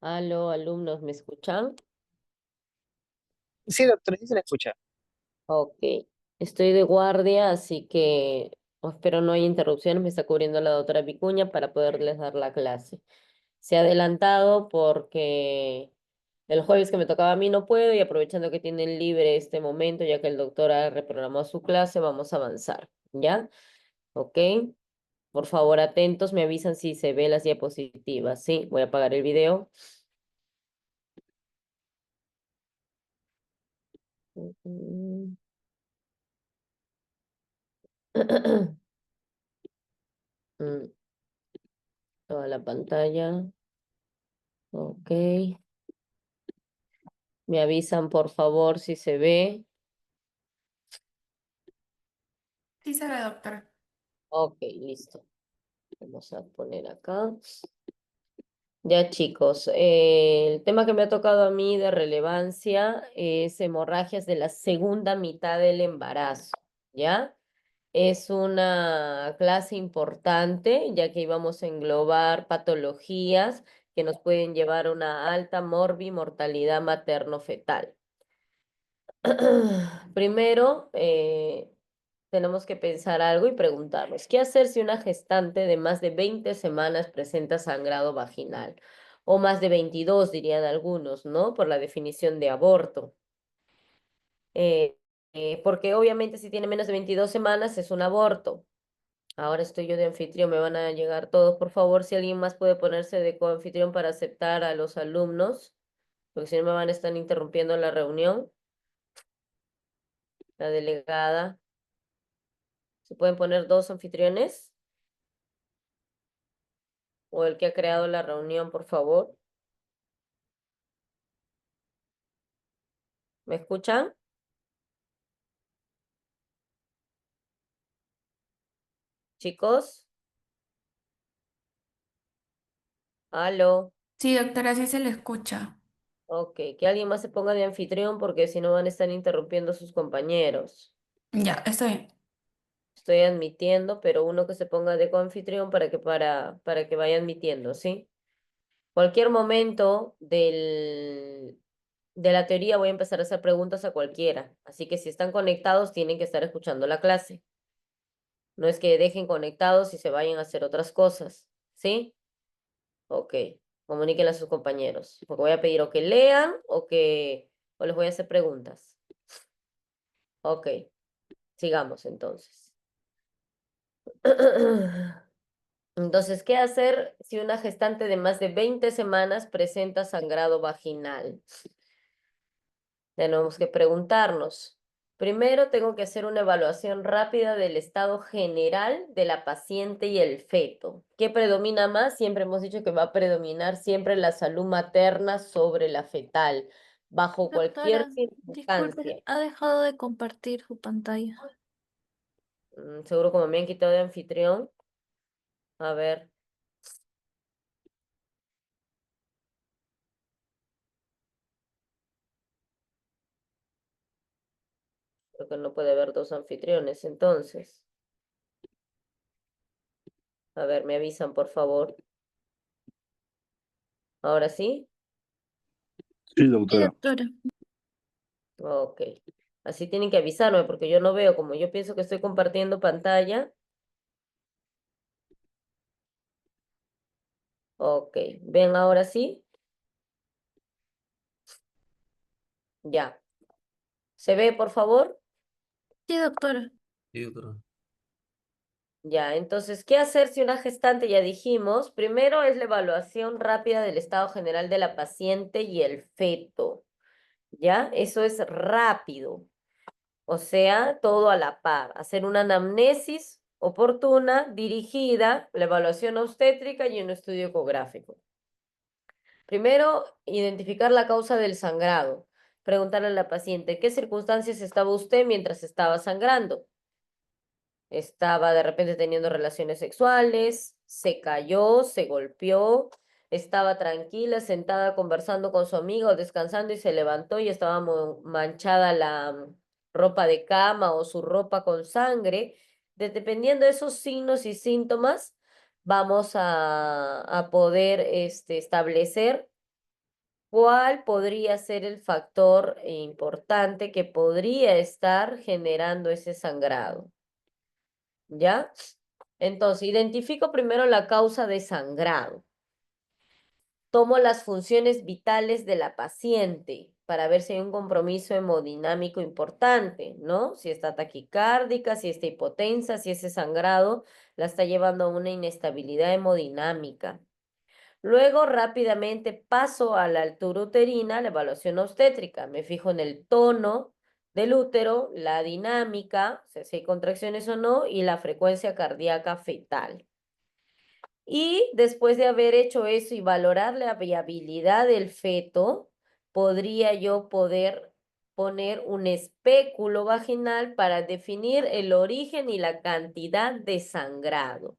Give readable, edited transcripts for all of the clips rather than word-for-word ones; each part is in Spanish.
Aló, alumnos, ¿me escuchan? Sí, doctor, sí se le escucha. Ok. Estoy de guardia, así que espero no haya interrupciones. Me está cubriendo la doctora Vicuña para poderles dar la clase. Se ha adelantado porque el jueves que me tocaba a mí no puedo y aprovechando que tienen libre este momento, ya que el doctor ha reprogramado su clase, vamos a avanzar. ¿Ya? Ok. Por favor, atentos, me avisan si se ve las diapositivas. Sí, voy a apagar el video. Mm, Toda la pantalla. Ok. Me avisan, por favor, si se ve. Sí se ve, doctora. Ok, listo. Vamos a poner acá. Ya, chicos, el tema que me ha tocado a mí de relevancia es hemorragias de la segunda mitad del embarazo, ¿ya? Es una clase importante, ya que íbamos a englobar patologías que nos pueden llevar a una alta mortalidad materno-fetal. Primero, tenemos que pensar algo y preguntarnos, ¿qué hacer si una gestante de más de 20 semanas presenta sangrado vaginal? O más de 22 dirían algunos, ¿no? Por la definición de aborto. Eh, Porque obviamente si tiene menos de 22 semanas es un aborto. Ahora estoy yo de anfitrión, me van a llegar todos. Por favor, si alguien más puede ponerse de coanfitrión para aceptar a los alumnos, porque si no me van a estar interrumpiendo la reunión. La delegada. ¿Se pueden poner dos anfitriones? O el que ha creado la reunión, por favor. ¿Me escuchan? Chicos, aló. Sí, doctora, sí se le escucha. Ok, que alguien más se ponga de anfitrión porque si no van a estar interrumpiendo a sus compañeros. Ya, está bien. Estoy admitiendo, pero uno que se ponga de coanfitrión para que vaya admitiendo, ¿sí? Cualquier momento de la teoría voy a empezar a hacer preguntas a cualquiera. Así que si están conectados, tienen que estar escuchando la clase. No es que dejen conectados y se vayan a hacer otras cosas, ¿sí? Ok, comuníquenle a sus compañeros, porque voy a pedir o que lean o les voy a hacer preguntas. Ok, sigamos entonces. Entonces, ¿qué hacer si una gestante de más de 20 semanas presenta sangrado vaginal? Tenemos que preguntarnos. Primero, tengo que hacer una evaluación rápida del estado general de la paciente y el feto. ¿Qué predomina más? Siempre hemos dicho que va a predominar siempre la salud materna sobre la fetal, bajo cualquier Doctora, disculpe, circunstancia. ha dejado de compartir su pantalla. Seguro como me han quitado de anfitrión. A ver, creo que no puede haber dos anfitriones entonces. A ver, me avisan, por favor. ¿Ahora sí? Sí, Sí, doctora. doctora. Ok. Así tienen que avisarme porque yo no veo, como yo pienso que estoy compartiendo pantalla. Ok. ¿Ven ahora sí? Ya. ¿Se ve, por favor? Sí, doctora. Sí, doctora. Ya. Entonces, ¿qué hacer si una gestante, ya dijimos? Primero es la evaluación rápida del estado general de la paciente y el feto. ¿Ya? Eso es rápido. O sea, todo a la par. Hacer una anamnesis oportuna, dirigida, la evaluación obstétrica y un estudio ecográfico. Primero, identificar la causa del sangrado. Preguntarle a la paciente, ¿qué circunstancias estaba usted mientras estaba sangrando? Estaba de repente teniendo relaciones sexuales, se cayó, se golpeó, estaba tranquila, sentada conversando con su amiga o descansando y se levantó y estaba manchada la ropa de cama o su ropa con sangre. Dependiendo de esos signos y síntomas, vamos a poder establecer ¿Cuál podría ser el factor importante que podría estar generando ese sangrado? ¿Ya? Entonces, identifico primero la causa de sangrado. Tomo las funciones vitales de la paciente para ver si hay un compromiso hemodinámico importante, ¿no? Si está taquicárdica, si está hipotensa, si ese sangrado la está llevando a una inestabilidad hemodinámica. Luego rápidamente paso a la altura uterina, la evaluación obstétrica. Me fijo en el tono del útero, la dinámica, o sea, si hay contracciones o no, y la frecuencia cardíaca fetal. Y después de haber hecho eso y valorar la viabilidad del feto, podría yo poder poner un espéculo vaginal para definir el origen y la cantidad de sangrado.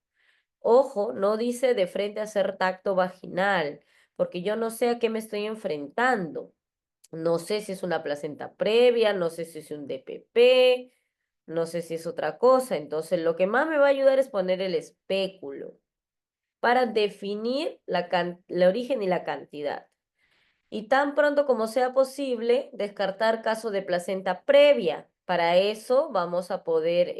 Ojo, no dice de frente hacer tacto vaginal, porque yo no sé a qué me estoy enfrentando. No sé si es una placenta previa, no sé si es un DPP, no sé si es otra cosa. Entonces, lo que más me va a ayudar es poner el espéculo para definir el origen y la cantidad. Y tan pronto como sea posible, descartar caso de placenta previa. Para eso vamos a poder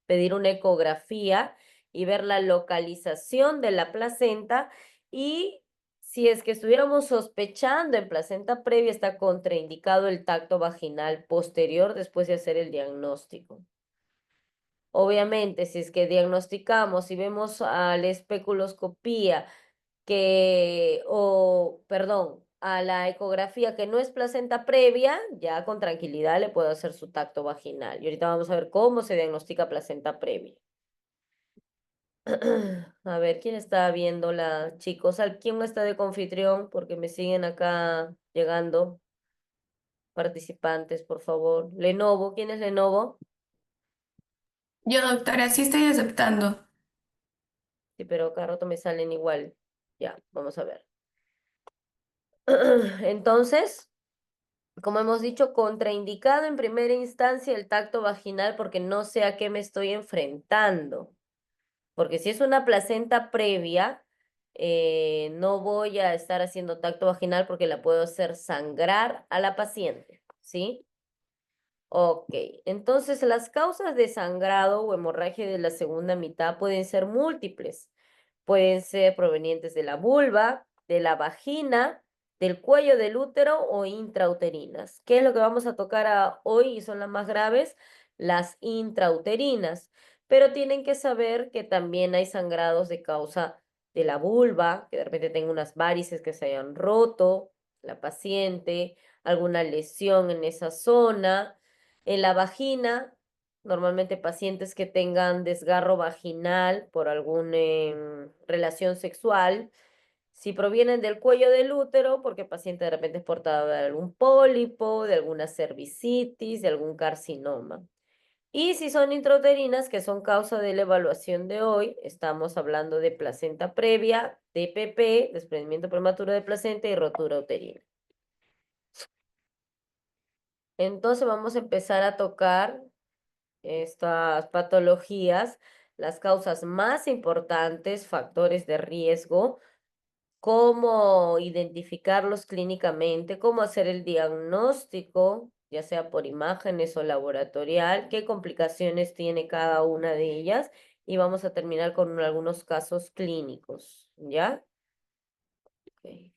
pedir una ecografía y ver la localización de la placenta, y si es que estuviéramos sospechando en placenta previa, está contraindicado el tacto vaginal posterior después de hacer el diagnóstico. Obviamente, si es que diagnosticamos y vemos a la especuloscopía perdón, a la ecografía que no es placenta previa, ya con tranquilidad le puedo hacer su tacto vaginal. Y ahorita vamos a ver cómo se diagnostica placenta previa. A ver, ¿quién está viendo chicos? ¿Quién no está de confitrión? Porque me siguen acá llegando participantes, por favor. Lenovo, ¿quién es Lenovo? Yo, doctora, sí estoy aceptando. Sí, pero cada rato me salen igual. Ya, vamos a ver. Entonces, como hemos dicho, contraindicado en primera instancia el tacto vaginal porque no sé a qué me estoy enfrentando. Porque si es una placenta previa, no voy a estar haciendo tacto vaginal porque la puedo hacer sangrar a la paciente, ¿sí? Ok, entonces las causas de sangrado o hemorragia de la segunda mitad pueden ser múltiples. Pueden ser provenientes de la vulva, de la vagina, del cuello del útero o intrauterinas. ¿Qué es lo que vamos a tocar hoy y son las más graves? Las intrauterinas. Pero tienen que saber que también hay sangrados de causa de la vulva, que de repente tenga unas varices que se hayan roto, la paciente, alguna lesión en esa zona. En la vagina, normalmente pacientes que tengan desgarro vaginal por alguna relación sexual. Si provienen del cuello del útero, porque el paciente de repente es portador de algún pólipo, de alguna cervicitis, de algún carcinoma. Y si son intrauterinas, que son causa de la evaluación de hoy, estamos hablando de placenta previa, DPP, desprendimiento prematuro de placenta y rotura uterina. Entonces vamos a empezar a tocar estas patologías, las causas más importantes, factores de riesgo, cómo identificarlos clínicamente, cómo hacer el diagnóstico, ya sea por imágenes o laboratorial, qué complicaciones tiene cada una de ellas, y vamos a terminar con algunos casos clínicos, ¿ya? Ok.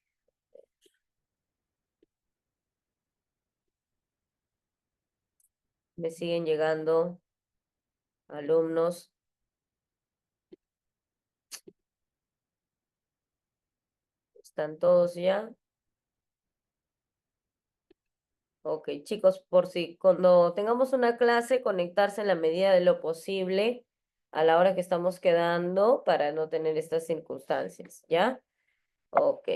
Me siguen llegando alumnos. ¿Están todos ya? Ok, chicos, por si cuando tengamos una clase, conectarse en la medida de lo posible a la hora que estamos quedando para no tener estas circunstancias, ¿ya? Ok.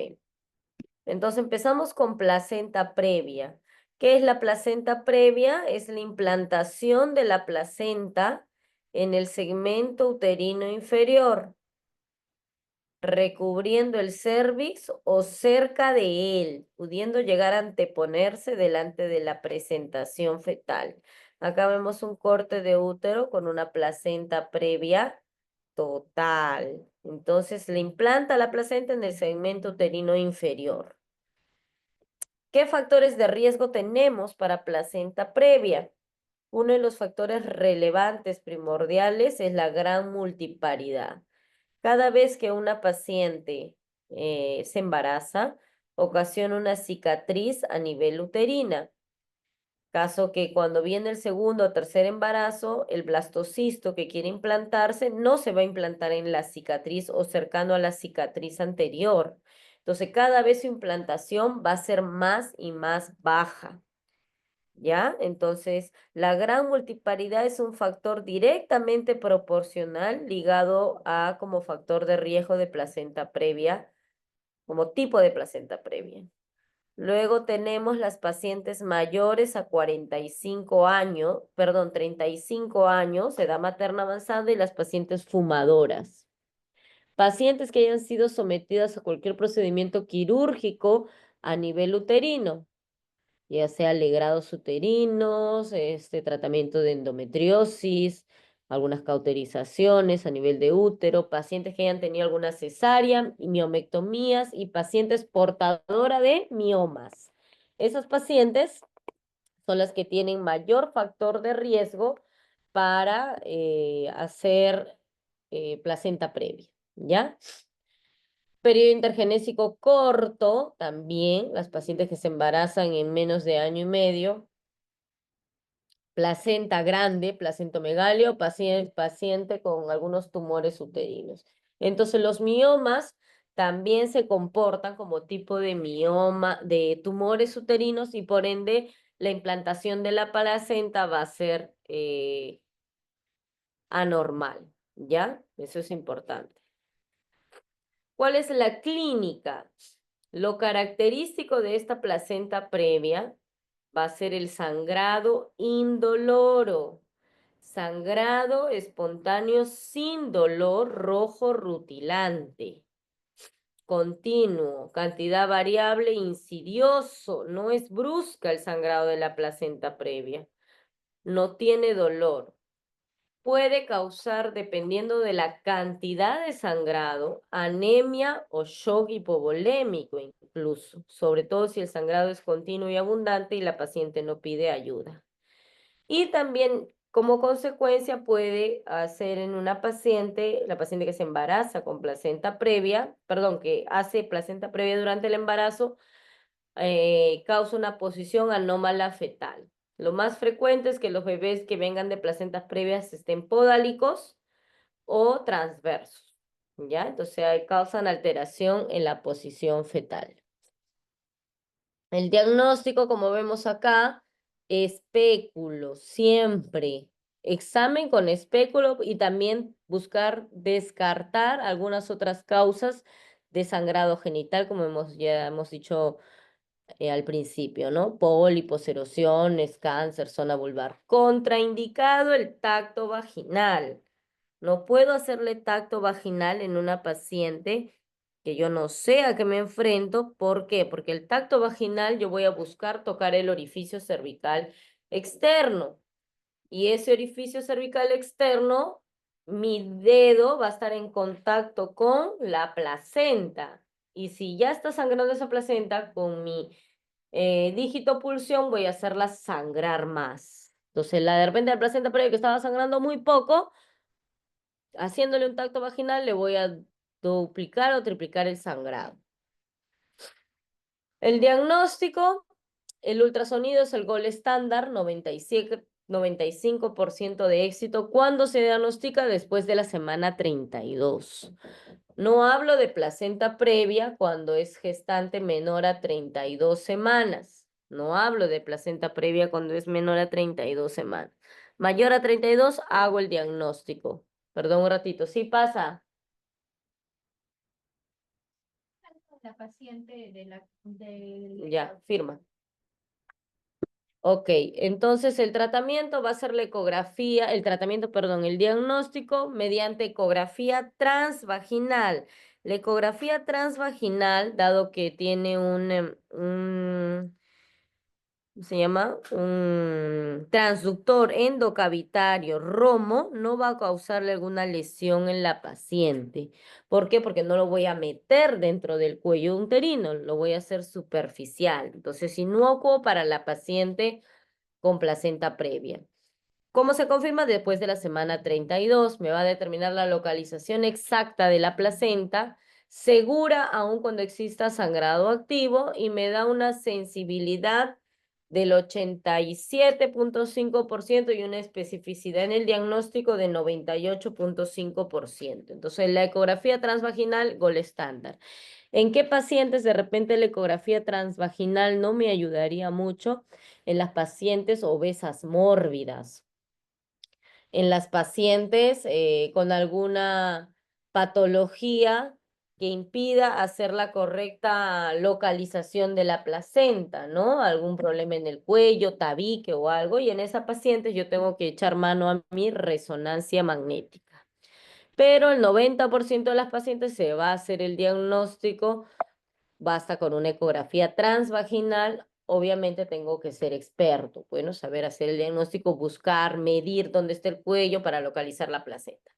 Entonces empezamos con placenta previa. ¿Qué es la placenta previa? Es la implantación de la placenta en el segmento uterino inferior, recubriendo el cérvix o cerca de él, pudiendo llegar a anteponerse delante de la presentación fetal. Acá vemos un corte de útero con una placenta previa total. Entonces le implanta la placenta en el segmento uterino inferior. ¿Qué factores de riesgo tenemos para placenta previa? Uno de los factores relevantes, primordiales, es la gran multiparidad. Cada vez que una paciente se embaraza, ocasiona una cicatriz a nivel uterina. Caso que cuando viene el segundo o tercer embarazo, el blastocisto que quiere implantarse no se va a implantar en la cicatriz o cercano a la cicatriz anterior. Entonces, cada vez su implantación va a ser más y más baja. ¿Ya? Entonces, la gran multiparidad es un factor directamente proporcional ligado a como factor de riesgo de placenta previa, como tipo de placenta previa. Luego tenemos las pacientes mayores a 45 años, perdón, 35 años, edad materna avanzada, y las pacientes fumadoras. Pacientes que hayan sido sometidas a cualquier procedimiento quirúrgico a nivel uterino, ya sea legrados uterinos, tratamiento de endometriosis, algunas cauterizaciones a nivel de útero, pacientes que hayan tenido alguna cesárea, miomectomías y pacientes portadoras de miomas. Esas pacientes son las que tienen mayor factor de riesgo para hacer placenta previa, ¿ya? Periodo intergenésico corto, también las pacientes que se embarazan en menos de año y medio. Placenta grande, placentomegalio, paciente con algunos tumores uterinos. Entonces, los miomas también se comportan como tipo de mioma, de tumores uterinos, y por ende la implantación de la placenta va a ser anormal, ¿ya? Eso es importante. ¿Cuál es la clínica? Lo característico de esta placenta previa va a ser el sangrado indoloro. Sangrado espontáneo sin dolor, rojo rutilante. Continuo, cantidad variable, insidioso. No es brusca el sangrado de la placenta previa. No tiene dolor. Puede causar, dependiendo de la cantidad de sangrado, anemia o shock hipovolémico incluso, sobre todo si el sangrado es continuo y abundante y la paciente no pide ayuda. Y también, como consecuencia, puede hacer en una paciente, la paciente que se embaraza con placenta previa, perdón, que hace placenta previa durante el embarazo, causa una posición anómala fetal. Lo más frecuente es que los bebés que vengan de placentas previas estén podálicos o transversos, ¿ya? Entonces causan alteración en la posición fetal. El diagnóstico, como vemos acá, espéculo, siempre. Examen con espéculo y también buscar descartar algunas otras causas de sangrado genital, como ya hemos dicho al principio, ¿no? Pólipos, erosiones, cáncer, zona vulvar. Contraindicado el tacto vaginal. No puedo hacerle tacto vaginal en una paciente que yo no sé a qué me enfrento. ¿Por qué? Porque el tacto vaginal yo voy a buscar tocar el orificio cervical externo. Y ese orificio cervical externo, mi dedo va a estar en contacto con la placenta. Y si ya está sangrando esa placenta, con mi dígito pulsión voy a hacerla sangrar más. Entonces, de repente la placenta previa que estaba sangrando muy poco, haciéndole un tacto vaginal, le voy a duplicar o triplicar el sangrado. El diagnóstico, el ultrasonido es el gol estándar, 95% de éxito cuando se diagnostica después de la semana 32. No hablo de placenta previa cuando es gestante menor a 32 semanas. No hablo de placenta previa cuando es menor a 32 semanas. Mayor a 32, hago el diagnóstico. Perdón un ratito, ¿sí pasa? La paciente Ya, firma. Ok, entonces el tratamiento va a ser la ecografía, el diagnóstico mediante ecografía transvaginal. La ecografía transvaginal, dado que tiene se llama un transductor endocavitario ROMO, no va a causarle alguna lesión en la paciente. ¿Por qué? Porque no lo voy a meter dentro del cuello uterino, lo voy a hacer superficial. Entonces, inocuo para la paciente con placenta previa. ¿Cómo se confirma? Después de la semana 32, me va a determinar la localización exacta de la placenta, segura aun cuando exista sangrado activo, y me da una sensibilidad del 87,5% y una especificidad en el diagnóstico de 98,5%. Entonces, la ecografía transvaginal, gol estándar. ¿En qué pacientes de repente la ecografía transvaginal no me ayudaría mucho? En las pacientes obesas mórbidas, en las pacientes con alguna patología que impida hacer la correcta localización de la placenta, ¿no? Algún problema en el cuello, tabique o algo, y en esa paciente yo tengo que echar mano a mi resonancia magnética. Pero el 90% de las pacientes se va a hacer el diagnóstico, basta con una ecografía transvaginal. Obviamente tengo que ser experto, bueno, saber hacer el diagnóstico, buscar, medir dónde está el cuello para localizar la placenta.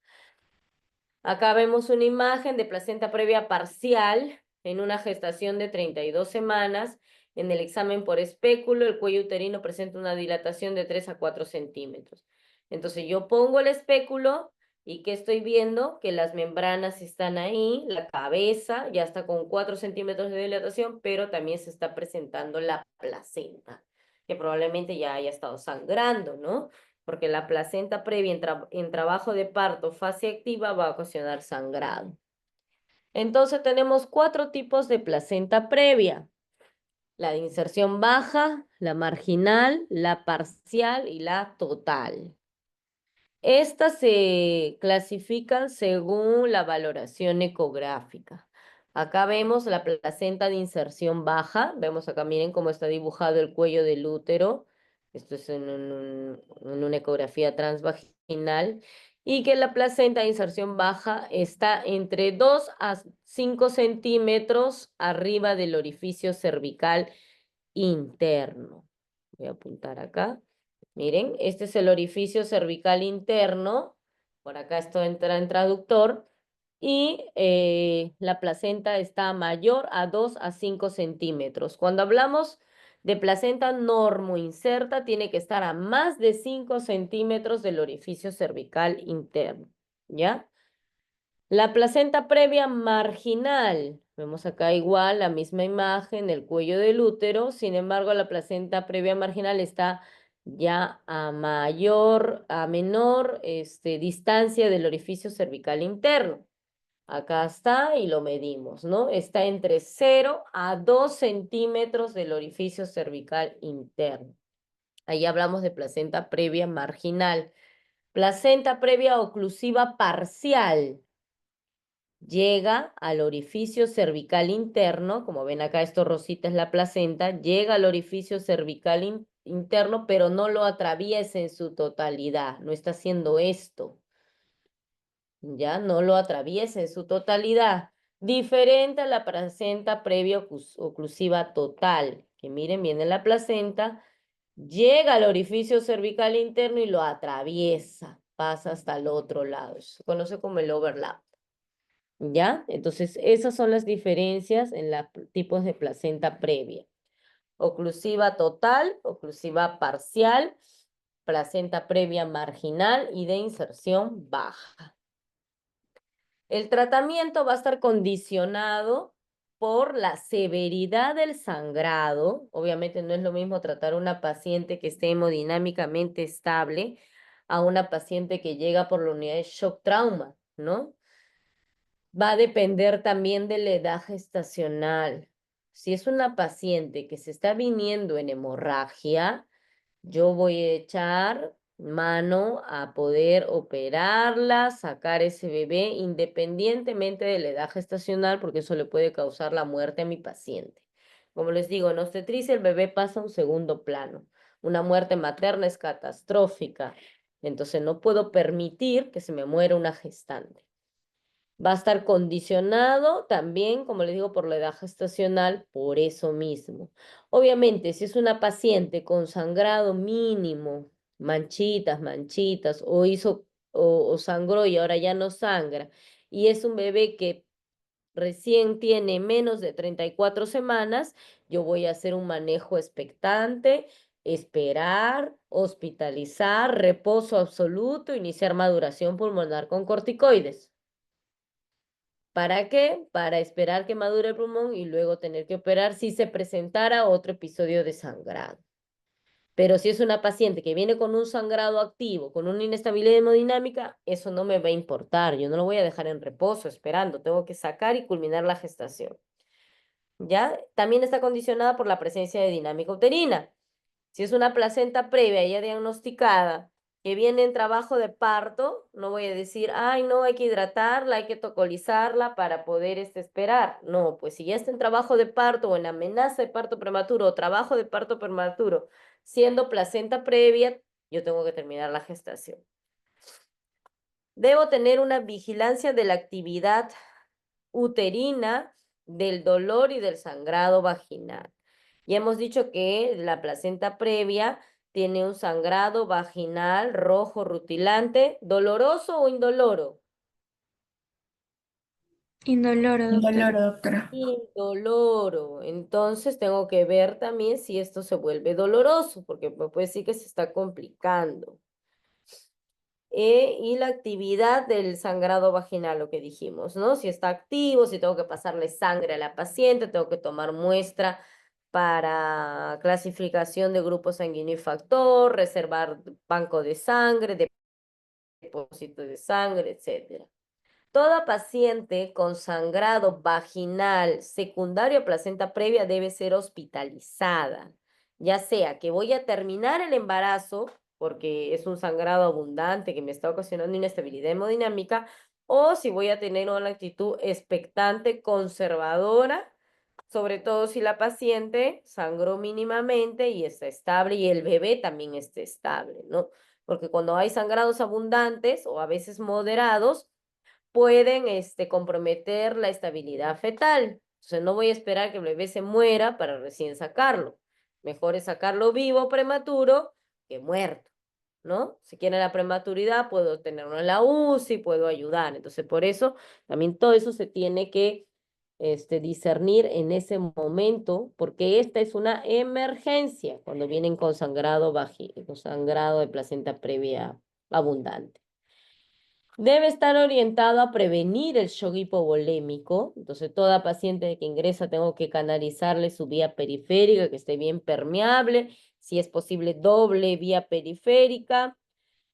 Acá vemos una imagen de placenta previa parcial en una gestación de 32 semanas. En el examen por espéculo, el cuello uterino presenta una dilatación de 3 a 4 centímetros. Entonces yo pongo el espéculo y ¿qué estoy viendo? Que las membranas están ahí, la cabeza ya está con 4 centímetros de dilatación, pero también se está presentando la placenta, que probablemente ya haya estado sangrando, ¿no? Porque la placenta previa en trabajo de parto, fase activa, va a ocasionar sangrado. Entonces tenemos 4 tipos de placenta previa: la de inserción baja, la marginal, la parcial y la total. Estas se clasifican según la valoración ecográfica. Acá vemos la placenta de inserción baja. Vemos acá, miren cómo está dibujado el cuello del útero. Esto es en una ecografía transvaginal. Y que la placenta de inserción baja está entre 2 a 5 centímetros arriba del orificio cervical interno. Voy a apuntar acá. Miren, este es el orificio cervical interno. Por acá esto entra en traductor. Y la placenta está mayor a 2 a 5 centímetros. Cuando hablamos de placenta normoinserta, tiene que estar a más de 5 centímetros del orificio cervical interno. ¿Ya? La placenta previa marginal. Vemos acá igual la misma imagen, el cuello del útero. Sin embargo, la placenta previa marginal está ya a menor distancia del orificio cervical interno. Acá está y lo medimos, ¿no? Está entre 0 a 2 centímetros del orificio cervical interno. Ahí hablamos de placenta previa marginal. Placenta previa oclusiva parcial. Llega al orificio cervical interno, como ven acá, esto rosita es la placenta, llega al orificio cervical interno, pero no lo atraviesa en su totalidad, no está haciendo esto, ya no lo atraviesa en su totalidad, diferente a la placenta previa oclusiva total, que miren, viene la placenta, llega al orificio cervical interno y lo atraviesa, pasa hasta el otro lado, se conoce como el overlap. ¿Ya? Entonces, esas son las diferencias en los tipos de placenta previa. Oclusiva total, oclusiva parcial, placenta previa marginal y de inserción baja. El tratamiento va a estar condicionado por la severidad del sangrado. Obviamente no es lo mismo tratar a una paciente que esté hemodinámicamente estable a una paciente que llega por la unidad de shock trauma, ¿no? Va a depender también de la edad gestacional. Si es una paciente que se está viniendo en hemorragia, yo voy a echar mano a poder operarla, sacar ese bebé independientemente de la edad gestacional, porque eso le puede causar la muerte a mi paciente. Como les digo, en obstetricia el bebé pasa a un segundo plano. Una muerte materna es catastrófica. Entonces no puedo permitir que se me muera una gestante. Va a estar condicionado también, como les digo, por la edad gestacional, por eso mismo. Obviamente, si es una paciente con sangrado mínimo, manchitas, o sangró y ahora ya no sangra, y es un bebé que recién tiene menos de 34 semanas, yo voy a hacer un manejo expectante, esperar, hospitalizar, reposo absoluto, iniciar maduración pulmonar con corticoides. ¿Para qué? Para esperar que madure el pulmón y luego tener que operar si se presentara otro episodio de sangrado. Pero si es una paciente que viene con un sangrado activo, con una inestabilidad hemodinámica, eso no me va a importar. Yo no lo voy a dejar en reposo esperando. Tengo que sacar y culminar la gestación. ¿Ya? También está condicionada por la presencia de dinámica uterina. Si es una placenta previa ya diagnosticada que viene en trabajo de parto, no voy a decir, ay, no, hay que hidratarla, hay que tocolizarla para poder esperar. No, pues si ya está en trabajo de parto o en amenaza de parto prematuro o trabajo de parto prematuro, siendo placenta previa, yo tengo que terminar la gestación. Debo tener una vigilancia de la actividad uterina, del dolor y del sangrado vaginal. Ya hemos dicho que la placenta previa tiene un sangrado vaginal rojo rutilante, doloroso o indoloro. Indoloro, doctora. Indoloro, doctora. Indoloro. Entonces tengo que ver también si esto se vuelve doloroso, porque me puede decir que se está complicando. Y la actividad del sangrado vaginal, lo que dijimos, ¿no? Si está activo, si tengo que pasarle sangre a la paciente, tengo que tomar muestra para clasificación de grupo sanguíneo y factor, reservar banco de sangre, depósito de sangre, etcétera. Toda paciente con sangrado vaginal secundario a placenta previa debe ser hospitalizada, ya sea que voy a terminar el embarazo porque es un sangrado abundante que me está ocasionando inestabilidad hemodinámica, o si voy a tener una actitud expectante conservadora, sobre todo si la paciente sangró mínimamente y está estable y el bebé también esté estable, ¿no? Porque cuando hay sangrados abundantes o a veces moderados, pueden comprometer la estabilidad fetal. Entonces no voy a esperar que el bebé se muera para recién sacarlo. Mejor es sacarlo vivo, prematuro, que muerto, ¿no? Si quiere la prematuridad, puedo tenerlo en la UCI, puedo ayudar. Entonces, por eso, también todo eso se tiene que discernir en ese momento, porque esta es una emergencia cuando vienen con sangrado de placenta previa abundante. Debe estar orientado a prevenir el shock hipovolémico. Entonces, toda paciente que ingresa tengo que canalizarle su vía periférica, que esté bien permeable, si es posible doble vía periférica.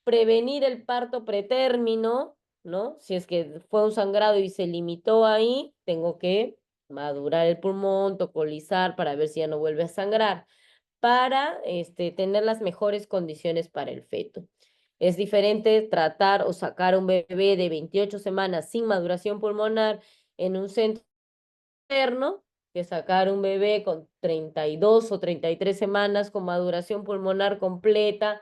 Prevenir el parto pretérmino, ¿no? Si es que fue un sangrado y se limitó ahí, tengo que madurar el pulmón, tocolizar para ver si ya no vuelve a sangrar, para tener las mejores condiciones para el feto. Es diferente tratar o sacar un bebé de 28 semanas sin maduración pulmonar en un centro interno que sacar un bebé con 32 o 33 semanas con maduración pulmonar completa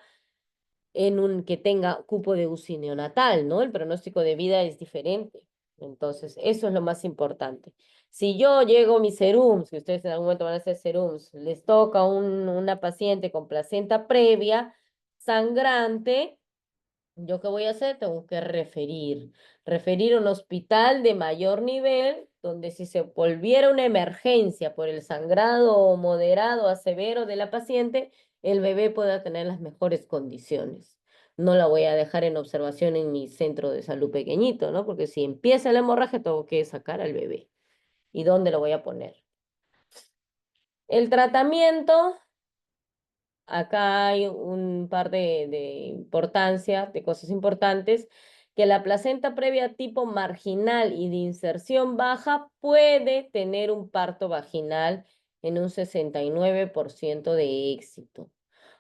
en un que tenga cupo de UCI neonatal, ¿no? El pronóstico de vida es diferente. Entonces, eso es lo más importante. Si yo llego a mis serums, que ustedes en algún momento van a hacer serums, les toca una paciente con placenta previa, sangrante, ¿yo qué voy a hacer? Tengo que referir a un hospital de mayor nivel, donde si se volviera una emergencia por el sangrado moderado a severo de la paciente, el bebé pueda tener las mejores condiciones. No la voy a dejar en observación en mi centro de salud pequeñito, ¿no? Porque si empieza la hemorragia, tengo que sacar al bebé. ¿Y dónde lo voy a poner? El tratamiento. Acá hay un par de importancia, de cosas importantes, que la placenta previa tipo marginal y de inserción baja puede tener un parto vaginal en un 69% de éxito.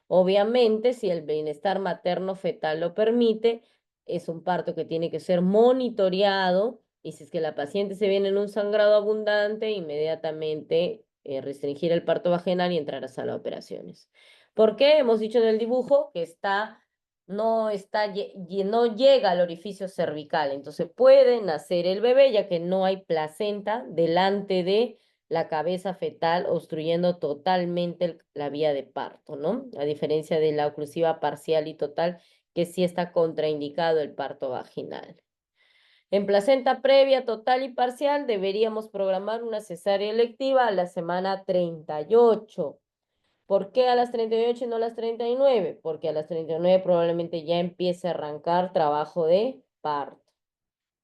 Obviamente, si el bienestar materno fetal lo permite, es un parto que tiene que ser monitoreado y si es que la paciente se viene en un sangrado abundante, inmediatamente restringir el parto vaginal y entrar a sala de operaciones. ¿Por qué? Hemos dicho en el dibujo que está no llega al orificio cervical. Entonces puede nacer el bebé ya que no hay placenta delante de la cabeza fetal obstruyendo totalmente la vía de parto, ¿no? A diferencia de la oclusiva parcial y total, que sí está contraindicado el parto vaginal. En placenta previa, total y parcial, deberíamos programar una cesárea electiva a la semana 38. ¿Por qué a las 38 y no a las 39? Porque a las 39 probablemente ya empiece a arrancar trabajo de parto.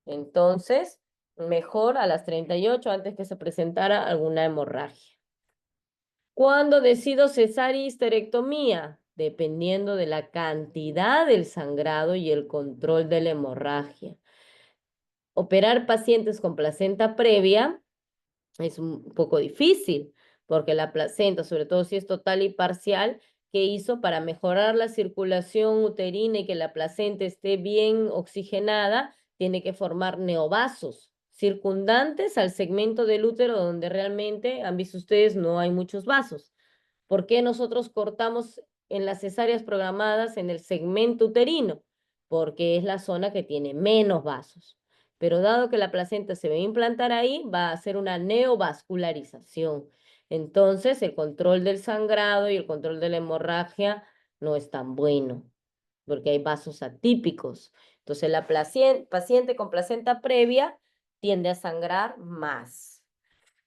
Entonces, mejor a las 38 antes que se presentara alguna hemorragia. ¿Cuándo decido cesárea y histerectomía? Dependiendo de la cantidad del sangrado y el control de la hemorragia. Operar pacientes con placenta previa es un poco difícil, porque la placenta, sobre todo si es total y parcial, ¿qué hizo para mejorar la circulación uterina y que la placenta esté bien oxigenada? Tiene que formar neovasos circundantes al segmento del útero donde realmente, han visto ustedes, no hay muchos vasos. ¿Por qué nosotros cortamos en las cesáreas programadas en el segmento uterino? Porque es la zona que tiene menos vasos. Pero dado que la placenta se va a implantar ahí, va a hacer una neovascularización. Entonces, el control del sangrado y el control de la hemorragia no es tan bueno, porque hay vasos atípicos. Entonces, la paciente con placenta previa tiende a sangrar más.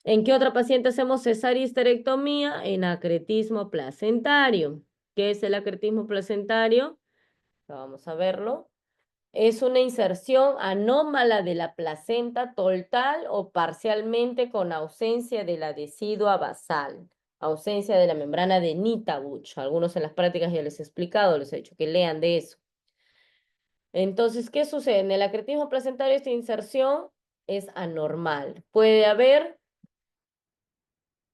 ¿En qué otra paciente hacemos cesárea y histerectomía? En acretismo placentario. ¿Qué es el acretismo placentario? Vamos a verlo. Es una inserción anómala de la placenta total o parcialmente con ausencia de la decidua basal, ausencia de la membrana de Nitabuch. Algunos en las prácticas ya les he explicado, les he dicho que lean de eso. Entonces, ¿qué sucede? En el acretismo placentario esta inserción es anormal. Puede haber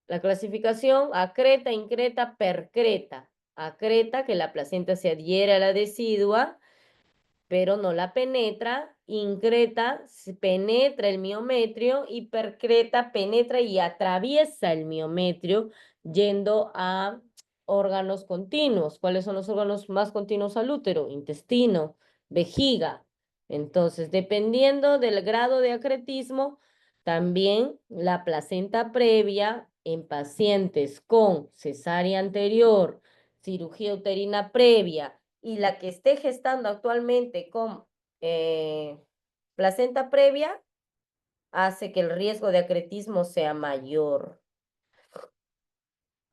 la clasificación acreta, increta, percreta. Acreta, que la placenta se adhiere a la decidua, pero no la penetra. Increta, penetra el miometrio, y percreta penetra y atraviesa el miometrio yendo a órganos continuos. ¿Cuáles son los órganos más continuos al útero? Intestino, vejiga. Entonces, dependiendo del grado de acretismo, también la placenta previa en pacientes con cesárea anterior, cirugía uterina previa, y la que esté gestando actualmente con placenta previa, hace que el riesgo de acretismo sea mayor.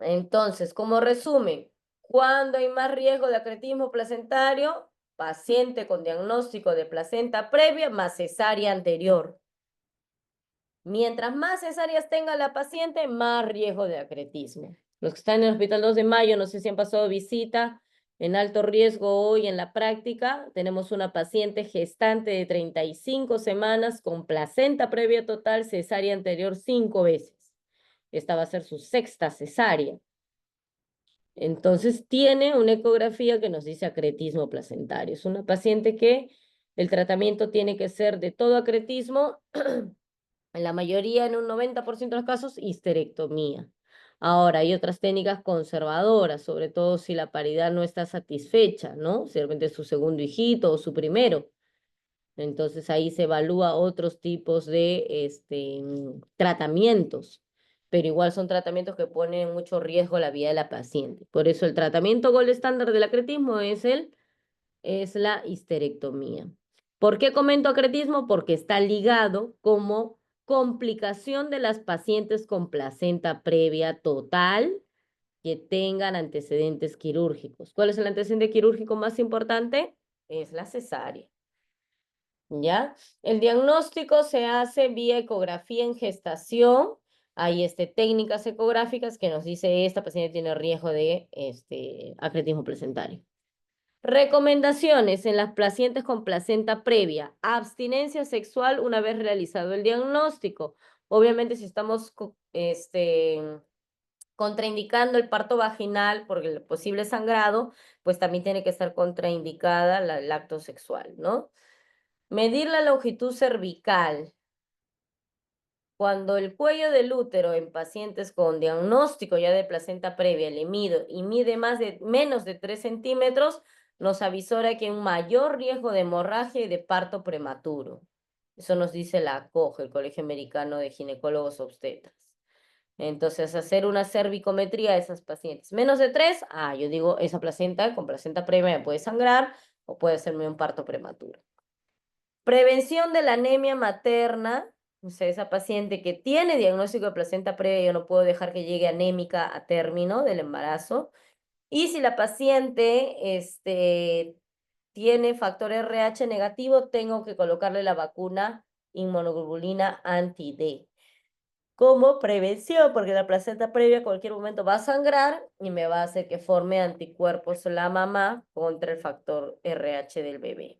Entonces, como resumen, ¿cuándo hay más riesgo de acretismo placentario? Paciente con diagnóstico de placenta previa más cesárea anterior. Mientras más cesáreas tenga la paciente, más riesgo de acretismo. Los que están en el Hospital 2 de Mayo, no sé si han pasado visita, en alto riesgo hoy en la práctica, tenemos una paciente gestante de 35 semanas con placenta previa total, cesárea anterior 5 veces. Esta va a ser su sexta cesárea. Entonces tiene una ecografía que nos dice acretismo placentario. Es una paciente que el tratamiento tiene que ser de todo acretismo, en la mayoría, en un 90% de los casos, histerectomía. Ahora, hay otras técnicas conservadoras, sobre todo si la paridad no está satisfecha, ¿no? Si de repente es su segundo hijito o su primero. Entonces ahí se evalúa otros tipos de tratamientos, pero igual son tratamientos que ponen en mucho riesgo la vida de la paciente. Por eso el tratamiento gold estándar del acretismo es la histerectomía. ¿Por qué comento acretismo? Porque está ligado como complicación de las pacientes con placenta previa total que tengan antecedentes quirúrgicos. ¿Cuál es el antecedente quirúrgico más importante? Es la cesárea. ¿Ya? El diagnóstico se hace vía ecografía en gestación. Hay técnicas ecográficas que nos dice esta paciente tiene riesgo de acretismo placentario. Recomendaciones en las pacientes con placenta previa. Abstinencia sexual una vez realizado el diagnóstico. Obviamente, si estamos contraindicando el parto vaginal por el posible sangrado, pues también tiene que estar contraindicada el acto sexual, ¿no? Medir la longitud cervical. Cuando el cuello del útero en pacientes con diagnóstico ya de placenta previa le mido y mide menos de 3 centímetros, nos avisora que hay un mayor riesgo de hemorragia y de parto prematuro. Eso nos dice la COGE, el Colegio Americano de Ginecólogos Obstetras. Entonces, hacer una cervicometría a esas pacientes. Menos de 3, yo digo, esa placenta con placenta previa puede sangrar o puede hacerme un parto prematuro. Prevención de la anemia materna. O sea, esa paciente que tiene diagnóstico de placenta previa, yo no puedo dejar que llegue anémica a término del embarazo. Y si la paciente tiene factor RH negativo, tengo que colocarle la vacuna inmunoglobulina anti-D como prevención, porque la placenta previa en cualquier momento va a sangrar y me va a hacer que forme anticuerpos la mamá contra el factor RH del bebé.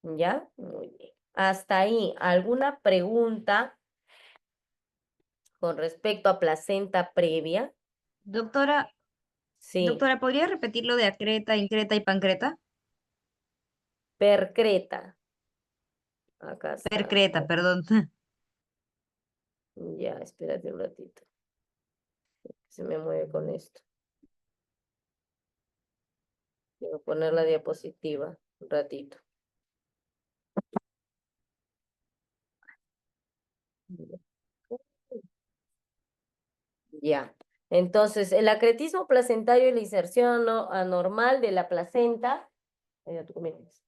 ¿Ya? Muy bien. Hasta ahí, ¿alguna pregunta con respecto a placenta previa? Doctora, Sí, ¿podría repetir lo de acreta, increta y pancreta? percreta. Acá está. Percreta, perdón. Ya, espérate un ratito. Se me mueve con esto. Quiero poner la diapositiva un ratito. Ya. Entonces, el acretismo placentario y la inserción anormal de la placenta, tú comienzas.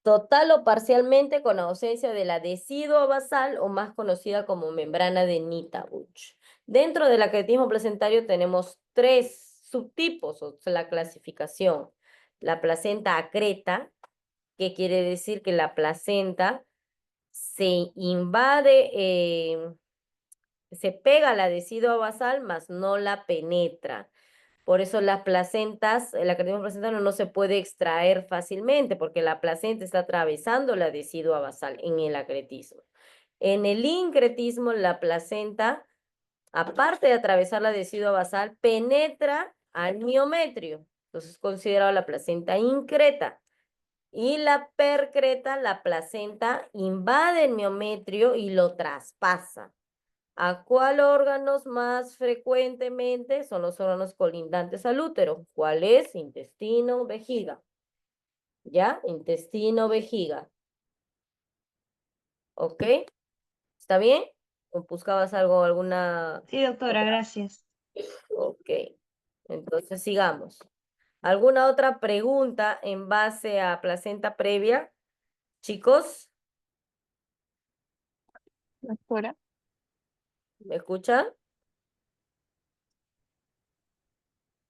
Total o parcialmente con ausencia de la decidua basal o más conocida como membrana de Nita-Buch. Dentro del acretismo placentario tenemos 3 subtipos, o sea, la clasificación. La placenta acreta, que quiere decir que la placenta se invade, se pega a la decidua basal, mas no la penetra. Por eso las placentas, el acretismo placentario no se puede extraer fácilmente, porque la placenta está atravesando la decidua basal en el acretismo. En el incretismo, la placenta, aparte de atravesar la decidua basal, penetra al miometrio. Entonces es considerada la placenta increta. Y la percreta, la placenta invade el miometrio y lo traspasa. ¿A cuál órganos más frecuentemente? Son los órganos colindantes al útero. ¿Cuál es? Intestino, vejiga. ¿Ya? Intestino, vejiga. ¿Ok? ¿Está bien? ¿O buscabas algo, alguna Sí, doctora, otra? gracias. Ok. Entonces sigamos. ¿Alguna otra pregunta en base a placenta previa? Chicos, Doctora, ¿me escuchan?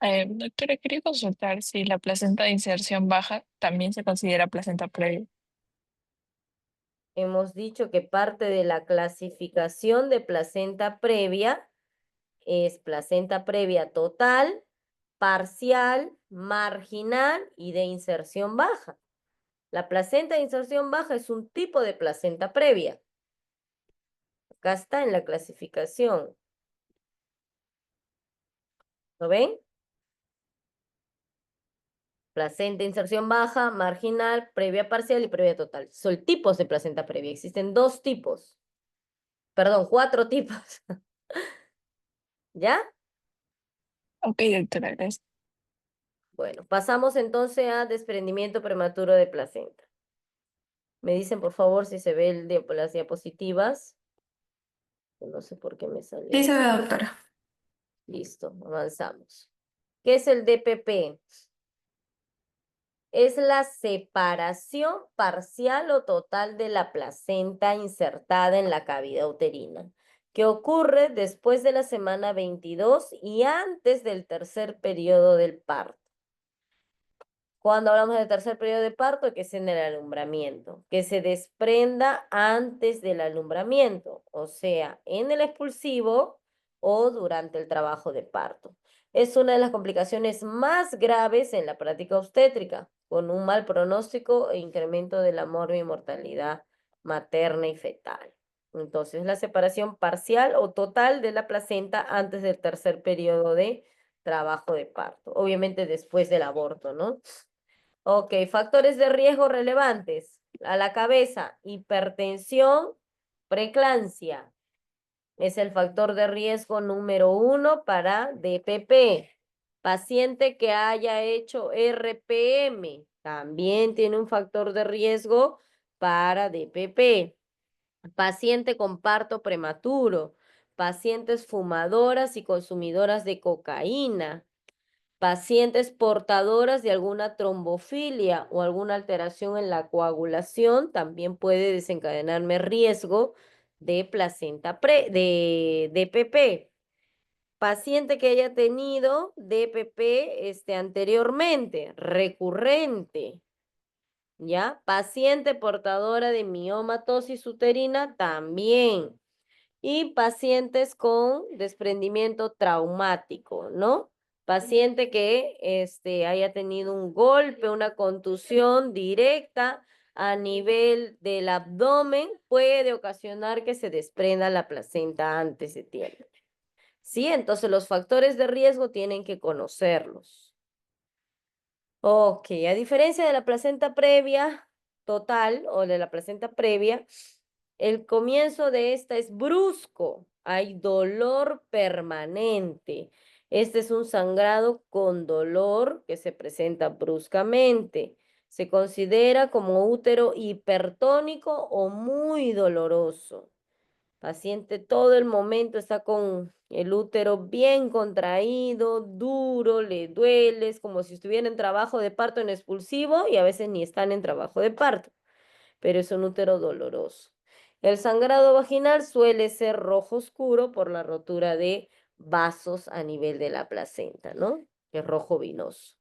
doctora, quería consultar si la placenta de inserción baja también se considera placenta previa. Hemos dicho que parte de la clasificación de placenta previa es placenta previa total, parcial, marginal y de inserción baja. La placenta de inserción baja es un tipo de placenta previa. Acá está en la clasificación. ¿Lo ven? Placenta de inserción baja, marginal, previa parcial y previa total. Son tipos de placenta previa. Existen 2 tipos. Perdón, 4 tipos. ¿Ya? Ok, doctora, gracias. Bueno, pasamos entonces a desprendimiento prematuro de placenta. Me dicen, por favor, si se ve las diapositivas. No sé por qué me salió. Sí se ve, doctora. Listo, avanzamos. ¿Qué es el DPP? Es la separación parcial o total de la placenta insertada en la cavidad uterina, que ocurre después de la semana 22 y antes del tercer periodo del parto. Cuando hablamos del tercer periodo de parto, que es en el alumbramiento, que se desprenda antes del alumbramiento, o sea, en el expulsivo o durante el trabajo de parto. Es una de las complicaciones más graves en la práctica obstétrica, con un mal pronóstico e incremento de la morbia y mortalidad materna y fetal. Entonces, la separación parcial o total de la placenta antes del tercer periodo de trabajo de parto, obviamente después del aborto, ¿no? Ok, factores de riesgo relevantes. A la cabeza, hipertensión, preeclampsia. Es el factor de riesgo número 1 para DPP. Paciente que haya hecho RPM también tiene un factor de riesgo para DPP. Paciente con parto prematuro, pacientes fumadoras y consumidoras de cocaína, pacientes portadoras de alguna trombofilia o alguna alteración en la coagulación, también puede desencadenarme riesgo de de DPP. Paciente que haya tenido DPP anteriormente, recurrente, ¿ya? Paciente portadora de miomatosis uterina también. Y pacientes con desprendimiento traumático, ¿no? Paciente que haya tenido un golpe, una contusión directa a nivel del abdomen, puede ocasionar que se desprenda la placenta antes de tiempo. ¿Sí? Entonces los factores de riesgo tienen que conocerlos. Ok, a diferencia de la placenta previa total o de la placenta previa, el comienzo de esta es brusco, hay dolor permanente. Este es un sangrado con dolor que se presenta bruscamente. Se considera como útero hipertónico o muy doloroso. Paciente todo el momento está con el útero bien contraído, duro, le duele, es como si estuviera en trabajo de parto en expulsivo y a veces ni están en trabajo de parto, pero es un útero doloroso. El sangrado vaginal suele ser rojo oscuro por la rotura de vasos a nivel de la placenta, ¿no? Es rojo vinoso.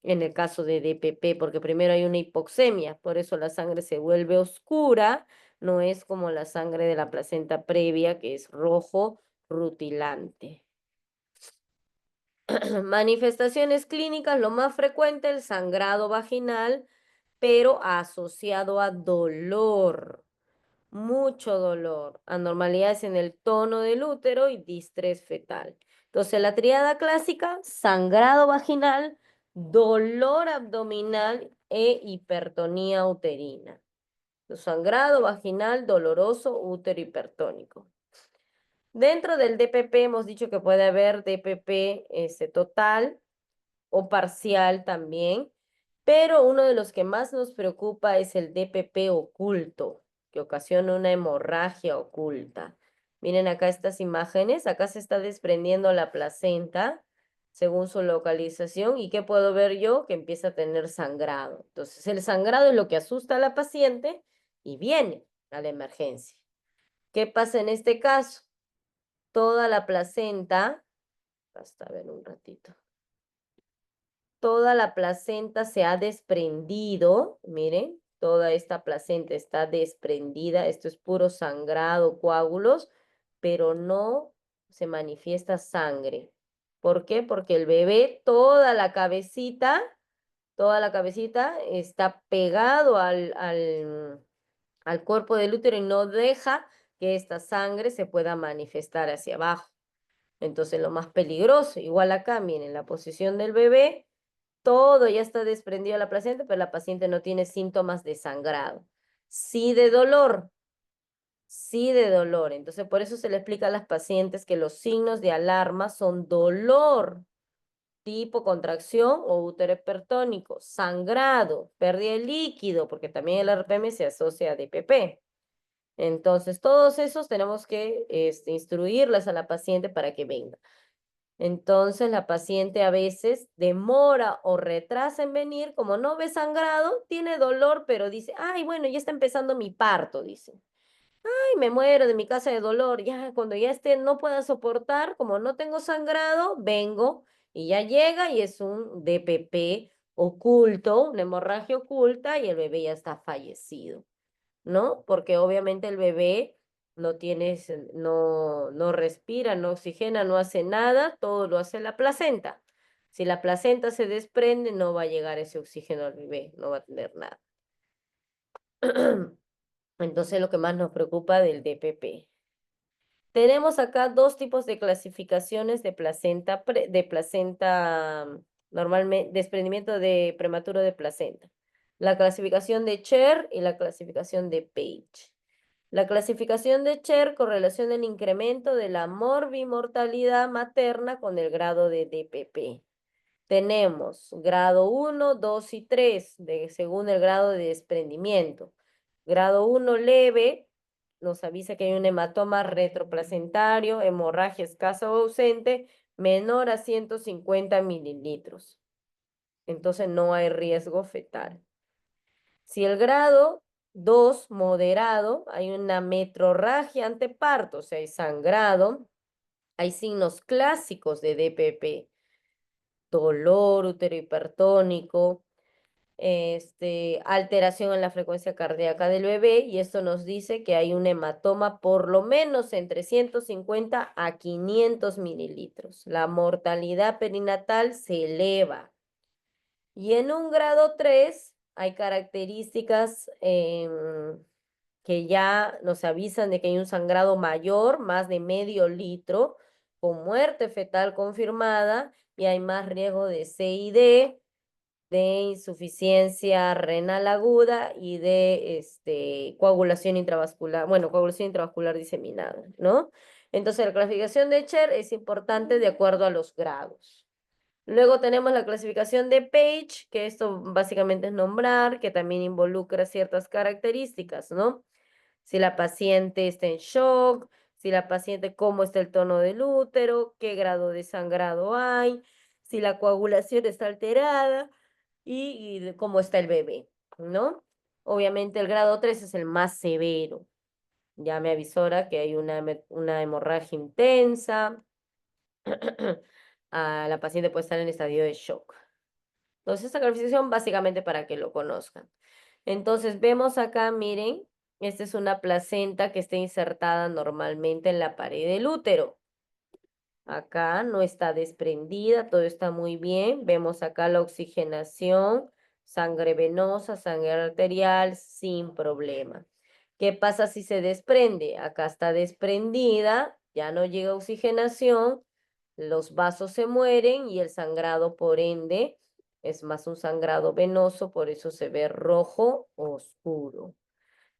En el caso de DPP, porque primero hay una hipoxemia, por eso la sangre se vuelve oscura, no es como la sangre de la placenta previa, que es rojo rutilante. Manifestaciones clínicas, lo más frecuente, el sangrado vaginal, pero asociado a dolor, mucho dolor, anormalidades en el tono del útero y distrés fetal. Entonces, la tríada clásica, sangrado vaginal, dolor abdominal e hipertonía uterina. Sangrado vaginal doloroso, útero hipertónico. Dentro del DPP hemos dicho que puede haber DPP total o parcial también, pero uno de los que más nos preocupa es el DPP oculto, que ocasiona una hemorragia oculta. Miren acá estas imágenes, acá se está desprendiendo la placenta según su localización. ¿Y qué puedo ver yo? Que empieza a tener sangrado. Entonces, el sangrado es lo que asusta a la paciente y viene a la emergencia. ¿Qué pasa en este caso? Toda la placenta, basta ver un ratito. Toda la placenta se ha desprendido, miren, toda esta placenta está desprendida, esto es puro sangrado, coágulos, pero no se manifiesta sangre. ¿Por qué? Porque el bebé, toda la cabecita está pegado al cuerpo del útero y no deja que esta sangre se pueda manifestar hacia abajo. Entonces lo más peligroso, igual acá, miren, la posición del bebé, todo ya está desprendido de la placenta, pero la paciente no tiene síntomas de sangrado. Sí de dolor, sí de dolor. Entonces, por eso se le explica a las pacientes que los signos de alarma son dolor, tipo contracción o útero hipertónico, sangrado, pérdida de líquido, porque también el RPM se asocia a DPP. Entonces, todos esos tenemos que instruirlas a la paciente para que venga. Entonces la paciente a veces demora o retrasa en venir, como no ve sangrado, tiene dolor, pero dice, ay, bueno, ya está empezando mi parto, dice. Ay, me muero de mi casa de dolor. Ya cuando ya no pueda soportar, como no tengo sangrado, vengo y ya llega y es un DPP oculto, una hemorragia oculta y el bebé ya está fallecido, ¿no? Porque obviamente el bebé no respira, no oxigena, no hace nada, todo lo hace la placenta. Si la placenta se desprende, no va a llegar ese oxígeno al bebé, no va a tener nada. Entonces, lo que más nos preocupa del DPP. Tenemos acá dos tipos de clasificaciones de placenta, normalmente, desprendimiento de prematuro de placenta. La clasificación de Cher y la clasificación de Page. La clasificación de Cher correlaciona el incremento de la morbimortalidad materna con el grado de DPP. Tenemos grado 1, 2 y 3, según el grado de desprendimiento. Grado 1 leve, nos avisa que hay un hematoma retroplacentario, hemorragia escasa o ausente, menor a 150 mililitros. Entonces no hay riesgo fetal. Si el grado 2, moderado, hay una metrorragia anteparto, o sea, hay sangrado, hay signos clásicos de DPP, dolor útero hipertónico, alteración en la frecuencia cardíaca del bebé, y esto nos dice que hay un hematoma por lo menos entre 150 a 500 mililitros. La mortalidad perinatal se eleva. Y en un grado 3 hay características que ya nos avisan de que hay un sangrado mayor, más de medio litro, con muerte fetal confirmada, y hay más riesgo de CID, de insuficiencia renal aguda y de coagulación intravascular, bueno, coagulación intravascular diseminada, ¿no? Entonces, la clasificación de Cher es importante de acuerdo a los grados. Luego tenemos la clasificación de Page, que esto básicamente es nombrar, que también involucra ciertas características, ¿no? Si la paciente está en shock, si la paciente, cómo está el tono del útero, qué grado de sangrado hay, si la coagulación está alterada y cómo está el bebé, ¿no? Obviamente el grado 3 es el más severo. Ya me avisora que hay una hemorragia intensa. La paciente puede estar en estadio de shock. Entonces, esta clasificación básicamente para que lo conozcan. Entonces, vemos acá, miren, esta es una placenta que está insertada normalmente en la pared del útero. Acá no está desprendida, todo está muy bien. Vemos acá la oxigenación, sangre venosa, sangre arterial, sin problema. ¿Qué pasa si se desprende? Acá está desprendida, ya no llega oxigenación, los vasos se mueren y el sangrado, por ende, es más un sangrado venoso, por eso se ve rojo oscuro.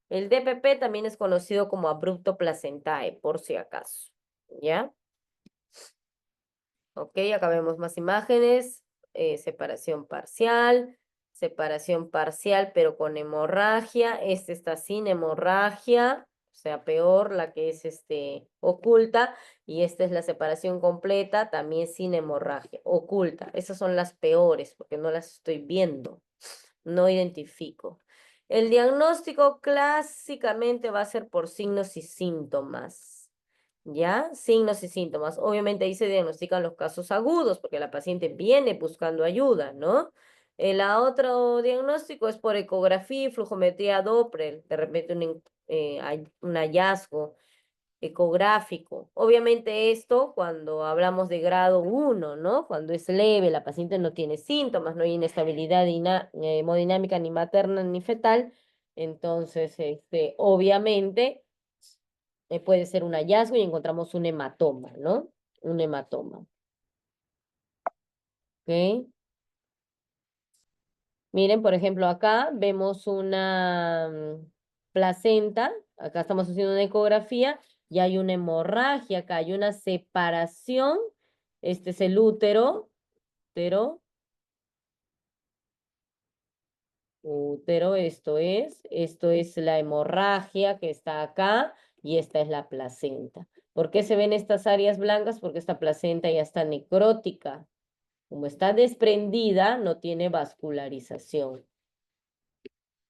El DPP también es conocido como abrupto placentae, por si acaso, ¿ya? Ok, acá vemos más imágenes. Separación parcial, pero con hemorragia. Este está sin hemorragia, o sea, peor la que es oculta. Y esta es la separación completa, también sin hemorragia, oculta. Esas son las peores, porque no las estoy viendo, no identifico. El diagnóstico clásicamente va a ser por signos y síntomas. ¿Ya? Signos y síntomas. Obviamente ahí se diagnostican los casos agudos porque la paciente viene buscando ayuda, ¿no? El otro diagnóstico es por ecografía y flujometría Doppler, de repente hay un hallazgo ecográfico. Obviamente esto cuando hablamos de grado 1, ¿no? Cuando es leve, la paciente no tiene síntomas, no hay inestabilidad hemodinámica ni materna ni fetal, entonces, obviamente puede ser un hallazgo y encontramos un hematoma, ¿no? Un hematoma. ¿Ok? Miren, por ejemplo, acá vemos una placenta, acá estamos haciendo una ecografía y hay una hemorragia, acá hay una separación, este es el útero, esto es la hemorragia que está acá y esta es la placenta. ¿Por qué se ven estas áreas blancas? Porque esta placenta ya está necrótica. Como está desprendida, no tiene vascularización.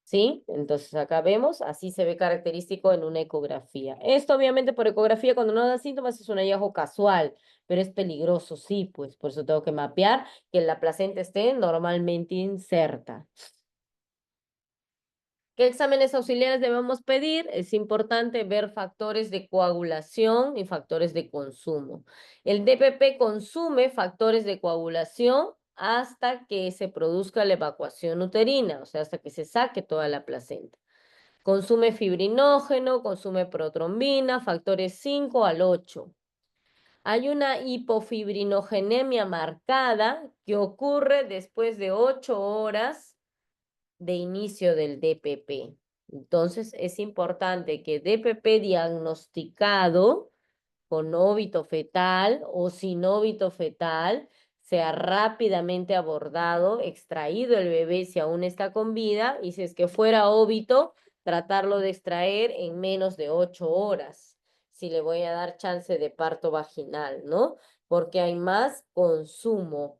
¿Sí? Entonces acá vemos, así se ve característico en una ecografía. Esto obviamente por ecografía cuando no da síntomas es un hallazgo casual, pero es peligroso, sí, pues por eso tengo que mapear que la placenta esté normalmente inserta. ¿Qué exámenes auxiliares debemos pedir? Es importante ver factores de coagulación y factores de consumo. El DPP consume factores de coagulación hasta que se produzca la evacuación uterina, o sea, hasta que se saque toda la placenta. Consume fibrinógeno, consume protrombina, factores 5 al 8. Hay una hipofibrinogénemia marcada que ocurre después de 8 horas de inicio del DPP, Entonces, es importante que DPP diagnosticado con óbito fetal o sin óbito fetal sea rápidamente abordado, extraído el bebé si aún está con vida, y si es que fuera óbito, tratarlo de extraer en menos de 8 horas, si le voy a dar chance de parto vaginal, ¿no? Porque hay más consumo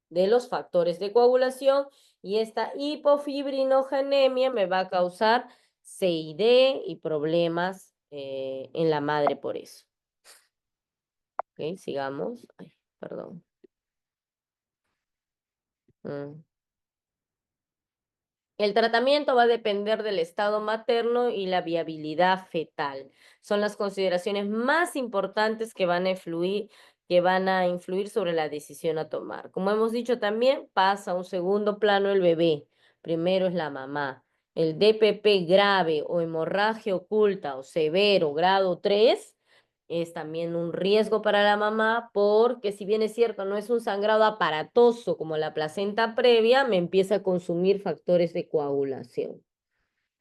de los factores de coagulación y esta hipofibrinogenemia me va a causar CID y problemas en la madre por eso. Ok, sigamos. Ay, perdón. El tratamiento va a depender del estado materno y la viabilidad fetal. Son las consideraciones más importantes que van a influir sobre la decisión a tomar. Como hemos dicho también, pasa a un segundo plano el bebé. Primero es la mamá. El DPP grave o hemorragia oculta o severo grado 3 es también un riesgo para la mamá porque si bien es cierto, no es un sangrado aparatoso como la placenta previa, me empieza a consumir factores de coagulación.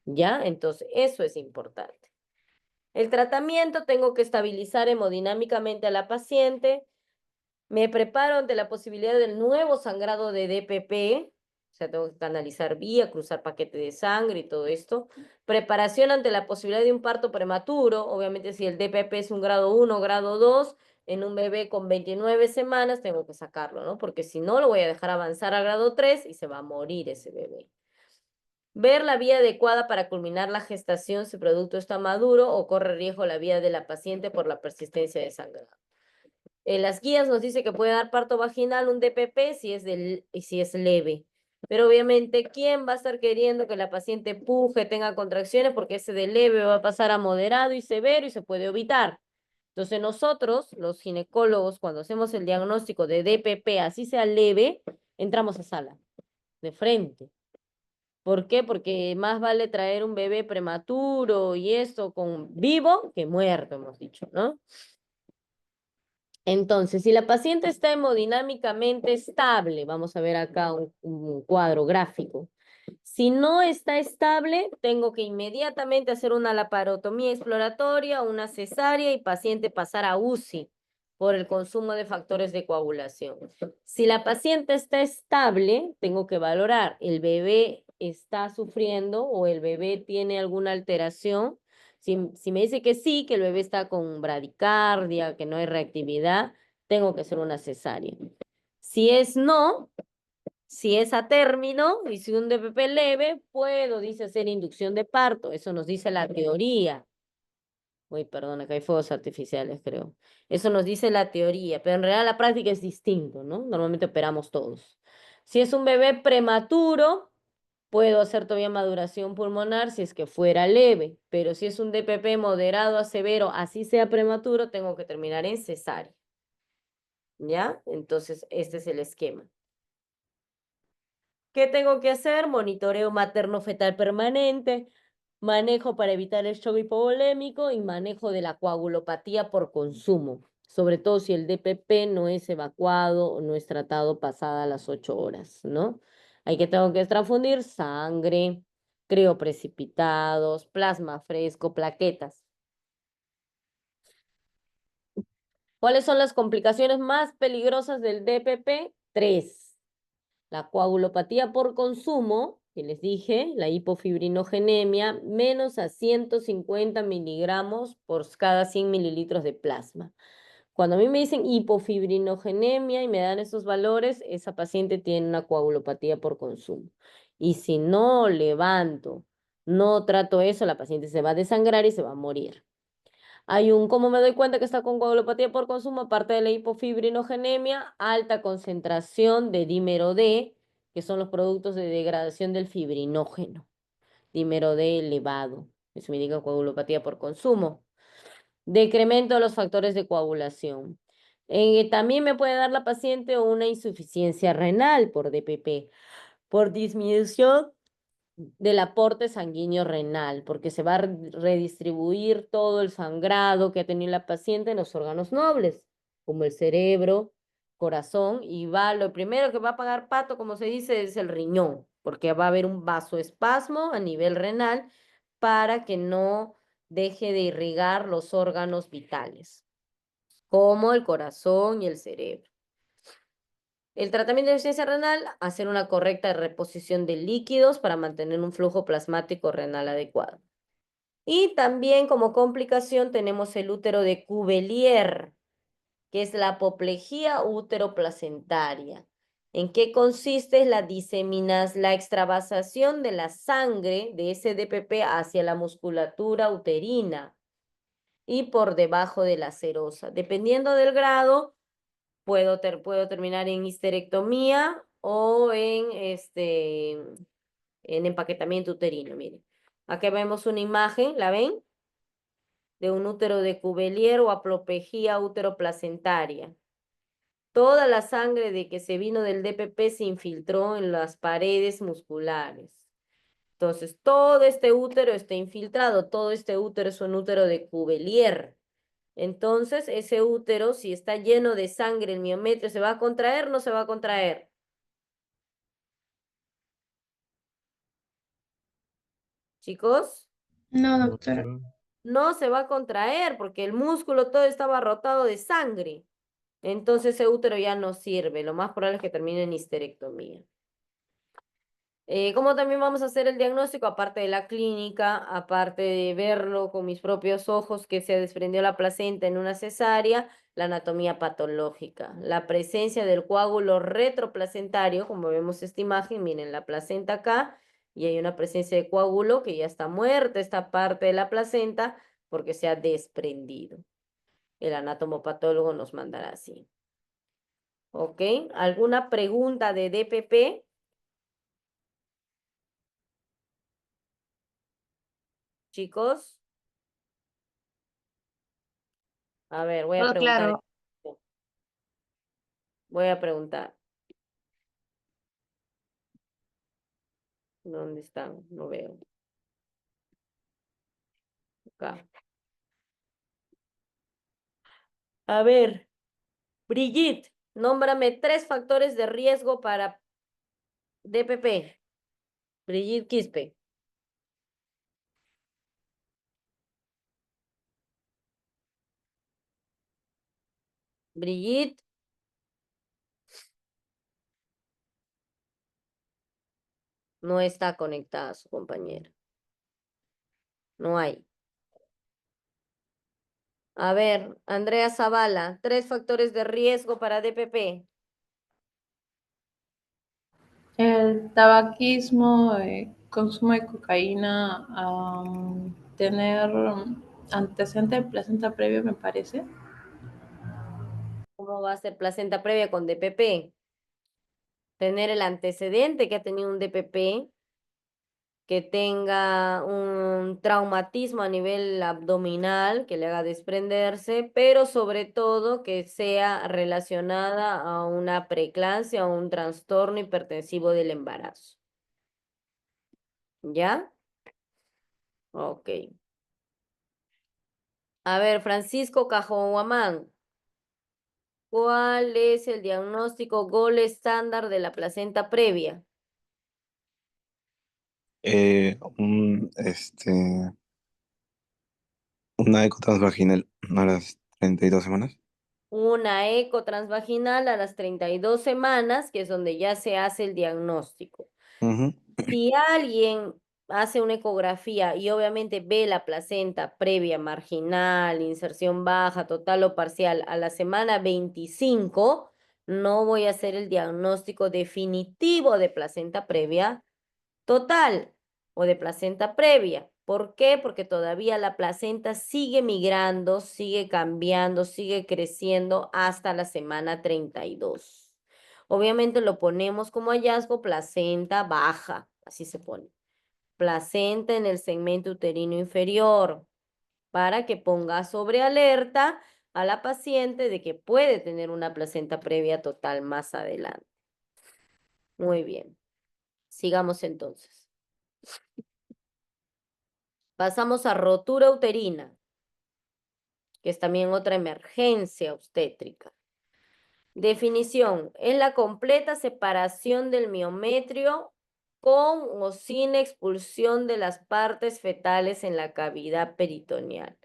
¿Ya? Entonces, eso es importante. El tratamiento, tengo que estabilizar hemodinámicamente a la paciente. Me preparo ante la posibilidad del nuevo sangrado de DPP, o sea, tengo que canalizar vía, cruzar paquete de sangre y todo esto. Preparación ante la posibilidad de un parto prematuro, obviamente si el DPP es un grado 1 o grado 2, en un bebé con 29 semanas tengo que sacarlo, ¿no? Porque si no, lo voy a dejar avanzar a grado 3 y se va a morir ese bebé. Ver la vía adecuada para culminar la gestación si el producto está maduro o corre riesgo la vida de la paciente por la persistencia de sangrado. Las guías nos dice que puede dar parto vaginal un DPP si es leve. Pero obviamente, ¿quién va a estar queriendo que la paciente puje, tenga contracciones? Porque ese de leve va a pasar a moderado y severo y se puede evitar. Entonces nosotros, los ginecólogos, cuando hacemos el diagnóstico de DPP, así sea leve, entramos a sala, de frente. ¿Por qué? Porque más vale traer un bebé prematuro y esto con vivo que muerto, hemos dicho, ¿no? Entonces, si la paciente está hemodinámicamente estable, vamos a ver acá un cuadro gráfico. Si no está estable, tengo que inmediatamente hacer una laparotomía exploratoria, una cesárea y paciente pasar a UCI por el consumo de factores de coagulación. Si la paciente está estable, tengo que valorar, ¿el bebé está sufriendo o el bebé tiene alguna alteración? Si me dice que sí, que el bebé está con bradicardia, que no hay reactividad, tengo que hacer una cesárea. Si es no, si es a término y si un DPP leve, puedo, dice, hacer inducción de parto. Eso nos dice la teoría. Uy, perdón, acá hay fuegos artificiales, creo. Eso nos dice la teoría, pero en realidad la práctica es distinto, ¿no? Normalmente operamos todos. Si es un bebé prematuro, puedo hacer todavía maduración pulmonar si es que fuera leve, pero si es un DPP moderado a severo, así sea prematuro, tengo que terminar en cesárea. ¿Ya? Entonces, este es el esquema. ¿Qué tengo que hacer? Monitoreo materno-fetal permanente, manejo para evitar el shock hipovolémico y manejo de la coagulopatía por consumo, sobre todo si el DPP no es evacuado o no es tratado pasada las 8 horas, ¿no? Hay que tengo que transfundir sangre, crioprecipitados, plasma fresco, plaquetas. ¿Cuáles son las complicaciones más peligrosas del DPP? 3. La coagulopatía por consumo, que les dije, la hipofibrinogenemia, menos a 150 miligramos por cada 100 mililitros de plasma. Cuando a mí me dicen hipofibrinogenemia y me dan esos valores, esa paciente tiene una coagulopatía por consumo. Y si no levanto, no trato eso, la paciente se va a desangrar y se va a morir. ¿Cómo me doy cuenta que está con coagulopatía por consumo? Aparte de la hipofibrinogenemia, alta concentración de dímero D, que son los productos de degradación del fibrinógeno. Dímero D elevado. Eso me indica coagulopatía por consumo. Decremento de los factores de coagulación. También me puede dar la paciente una insuficiencia renal por DPP, por disminución del aporte sanguíneo renal, porque se va a redistribuir todo el sangrado que ha tenido la paciente en los órganos nobles, como el cerebro, corazón, y lo primero que va a pagar pato, como se dice, es el riñón, porque va a haber un vasoespasmo a nivel renal para que no deje de irrigar los órganos vitales, como el corazón y el cerebro. El tratamiento de insuficiencia renal, hacer una correcta reposición de líquidos para mantener un flujo plasmático renal adecuado. Y también como complicación tenemos el útero de Cuvier, que es la apoplejía útero-placentaria. ¿En qué consiste? La la extravasación de la sangre de ese DPP hacia la musculatura uterina y por debajo de la serosa. Dependiendo del grado, puedo terminar en histerectomía o en empaquetamiento uterino. Miren, aquí vemos una imagen, ¿la ven? De un útero de Cuvier o apoplejía útero-placentaria. Toda la sangre de que se vino del DPP se infiltró en las paredes musculares. Entonces, todo este útero está infiltrado, todo este útero es un útero de Cuvier. Entonces, ese útero, si está lleno de sangre, el miometrio, ¿se va a contraer o no se va a contraer? Chicos, No, doctora. no se va a contraer porque el músculo todo estaba rotado de sangre. Entonces, ese útero ya no sirve. Lo más probable es que termine en histerectomía. ¿Cómo también vamos a hacer el diagnóstico? Aparte de la clínica, aparte de verlo con mis propios ojos que se desprendió la placenta en una cesárea, la anatomía patológica, la presencia del coágulo retroplacentario, como vemos esta imagen, miren la placenta acá, y hay una presencia de coágulo que ya está muerta esta parte de la placenta porque se ha desprendido. El anatomopatólogo nos mandará así. ¿Ok? ¿Alguna pregunta de DPP? Chicos. A ver, voy a Todo preguntar. claro. Voy a preguntar. ¿Dónde están? No veo. Acá. A ver, Brigitte, nómbrame 3 factores de riesgo para DPP. Brigitte Quispe. Brigitte, no está conectada su compañera. No hay. A ver, Andrea Zavala, 3 factores de riesgo para DPP. El tabaquismo, consumo de cocaína, tener antecedente de placenta previo, me parece. ¿Cómo va a ser placenta previa con DPP? Tener el antecedente que ha tenido un DPP, que tenga un traumatismo a nivel abdominal que le haga desprenderse, pero sobre todo que sea relacionada a una preeclampsia o un trastorno hipertensivo del embarazo. ¿Ya? Ok. A ver, Francisco Cajohuamán, ¿cuál es el diagnóstico gold estándar de la placenta previa? Eh, un, una eco transvaginal a las 32 semanas. Una eco transvaginal a las 32 semanas, que es donde ya se hace el diagnóstico. Ujú. Si alguien hace una ecografía y obviamente ve la placenta previa, marginal, inserción baja, total o parcial a la semana 25, no voy a hacer el diagnóstico definitivo de placenta previa total o de placenta previa. ¿Por qué? Porque todavía la placenta sigue migrando, sigue cambiando, sigue creciendo hasta la semana 32. Obviamente lo ponemos como hallazgo placenta baja, así se pone. Placenta en el segmento uterino inferior, para que ponga sobre alerta a la paciente de que puede tener una placenta previa total más adelante. Muy bien. Sigamos entonces. Pasamos a rotura uterina, que es también otra emergencia obstétrica. Definición, es la completa separación del miometrio con o sin expulsión de las partes fetales en la cavidad peritoneal.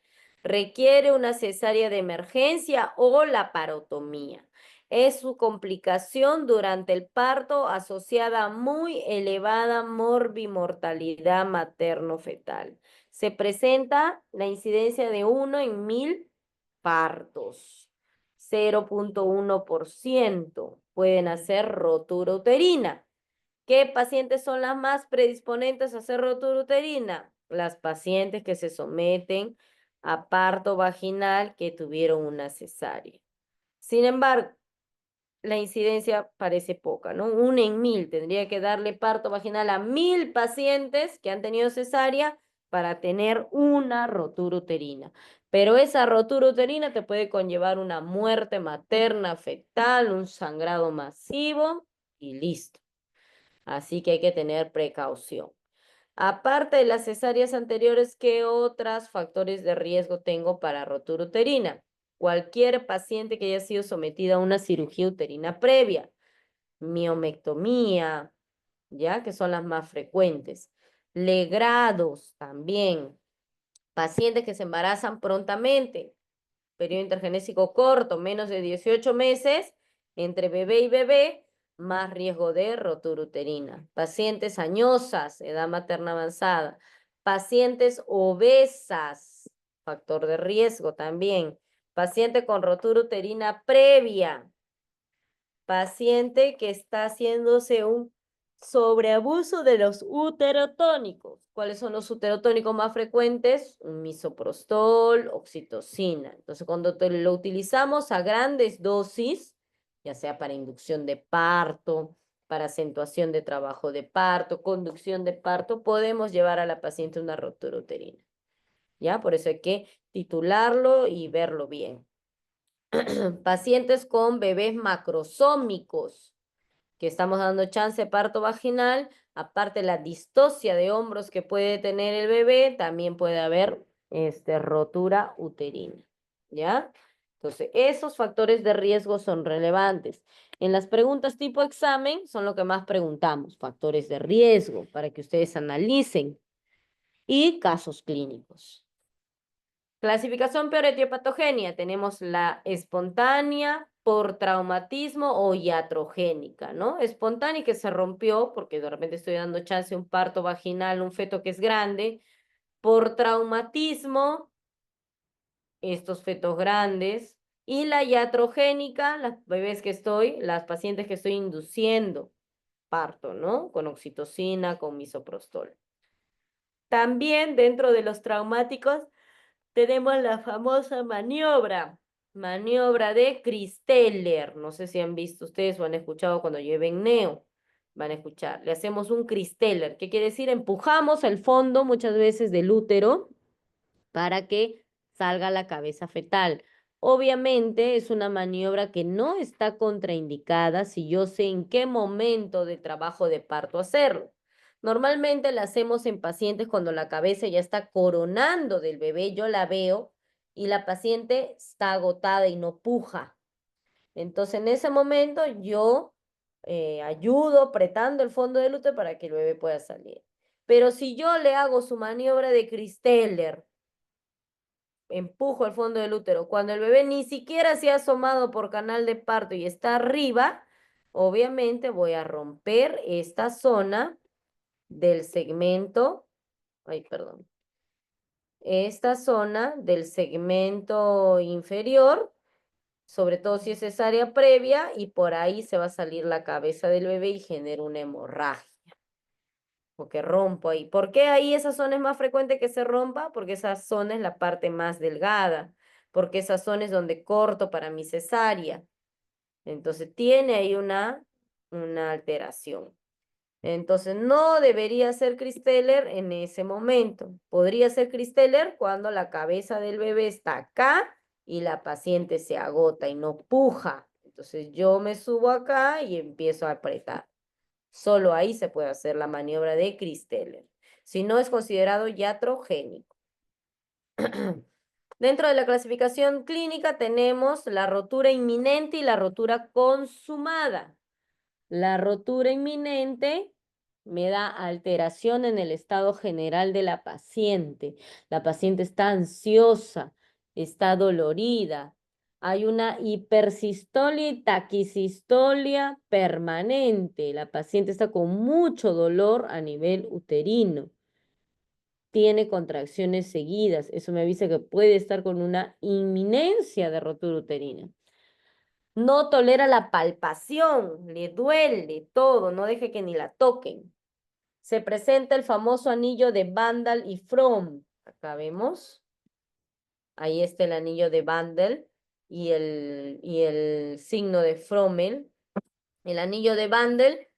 Requiere una cesárea de emergencia o laparotomía. Es su complicación durante el parto asociada a muy elevada morbimortalidad materno-fetal. Se presenta la incidencia de 1 en 1000 partos. 0.1% pueden hacer rotura uterina. ¿Qué pacientes son las más predisponentes a hacer rotura uterina? Las pacientes que se someten a parto vaginal que tuvieron una cesárea. Sin embargo, la incidencia parece poca, ¿no? 1 en 1000. Tendría que darle parto vaginal a 1000 pacientes que han tenido cesárea para tener una rotura uterina. Pero esa rotura uterina te puede conllevar una muerte materna, fetal, un sangrado masivo y listo. Así que hay que tener precaución. Aparte de las cesáreas anteriores, ¿qué otros factores de riesgo tengo para rotura uterina? Cualquier paciente que haya sido sometida a una cirugía uterina previa, miomectomía, ya que son las más frecuentes. Legrados también, pacientes que se embarazan prontamente, periodo intergenésico corto, menos de 18 meses, entre bebé y bebé, más riesgo de rotura uterina. Pacientes añosas, edad materna avanzada. Pacientes obesas, factor de riesgo también. Paciente con rotura uterina previa. Paciente que está haciéndose un sobreabuso de los uterotónicos. ¿Cuáles son los uterotónicos más frecuentes? Un misoprostol, oxitocina. Entonces, cuando lo utilizamos a grandes dosis, ya sea para inducción de parto, para acentuación de trabajo de parto, conducción de parto, podemos llevar a la paciente una rotura uterina. ¿Ya? Por eso hay que titularlo y verlo bien. Pacientes con bebés macrosómicos, que estamos dando chance de parto vaginal, aparte la distocia de hombros que puede tener el bebé, también puede haber rotura uterina, ¿ya? Entonces, esos factores de riesgo son relevantes. En las preguntas tipo examen son lo que más preguntamos, factores de riesgo, para que ustedes analicen, y casos clínicos. Clasificación por etiopatogenia. Tenemos la espontánea, por traumatismo o iatrogénica, ¿no? Espontánea que se rompió porque de repente estoy dando chance a un parto vaginal, un feto que es grande. Por traumatismo, estos fetos grandes. Y la iatrogénica, las bebés que las pacientes que estoy induciendo parto, ¿no? Con oxitocina, con misoprostol. También dentro de los traumáticos tenemos la famosa maniobra de Christeller. No sé si han visto ustedes o han escuchado cuando lleven neo. Van a escuchar. Le hacemos un Christeller. ¿Qué quiere decir? Empujamos el fondo muchas veces del útero para que salga la cabeza fetal. Obviamente es una maniobra que no está contraindicada si yo sé en qué momento de trabajo de parto hacerlo. Normalmente la hacemos en pacientes cuando la cabeza ya está coronando del bebé, yo la veo y la paciente está agotada y no puja. Entonces en ese momento yo ayudo apretando el fondo del útero para que el bebé pueda salir. Pero si yo le hago su maniobra de Christeller, empujo el fondo del útero, cuando el bebé ni siquiera se ha asomado por canal de parto y está arriba, obviamente voy a romper esta zona del segmento, esta zona del segmento inferior, sobre todo si es cesárea previa, y por ahí se va a salir la cabeza del bebé y genera una hemorragia. Porque rompo ahí. ¿Por qué ahí esa zona es más frecuente que se rompa? Porque esa zona es la parte más delgada, porque esa zona es donde corto para mi cesárea. Entonces tiene ahí una alteración. Entonces no debería ser Christeller en ese momento. Podría ser Christeller cuando la cabeza del bebé está acá y la paciente se agota y no puja. Entonces yo me subo acá y empiezo a apretar. Solo ahí se puede hacer la maniobra de Christeller. Si no, es considerado iatrogénico. Dentro de la clasificación clínica tenemos la rotura inminente y la rotura consumada. La rotura inminente me da alteración en el estado general de la paciente. La paciente está ansiosa, está dolorida. Hay una hipersistolia y taquisistolia permanente. La paciente está con mucho dolor a nivel uterino. Tiene contracciones seguidas. Eso me avisa que puede estar con una inminencia de rotura uterina. No tolera la palpación, le duele todo, no deje que ni la toquen. Se presenta el famoso anillo de Bandal y Fromm. Acá vemos. Ahí está el anillo de Bandel y el signo de Frommel. El anillo de Bandel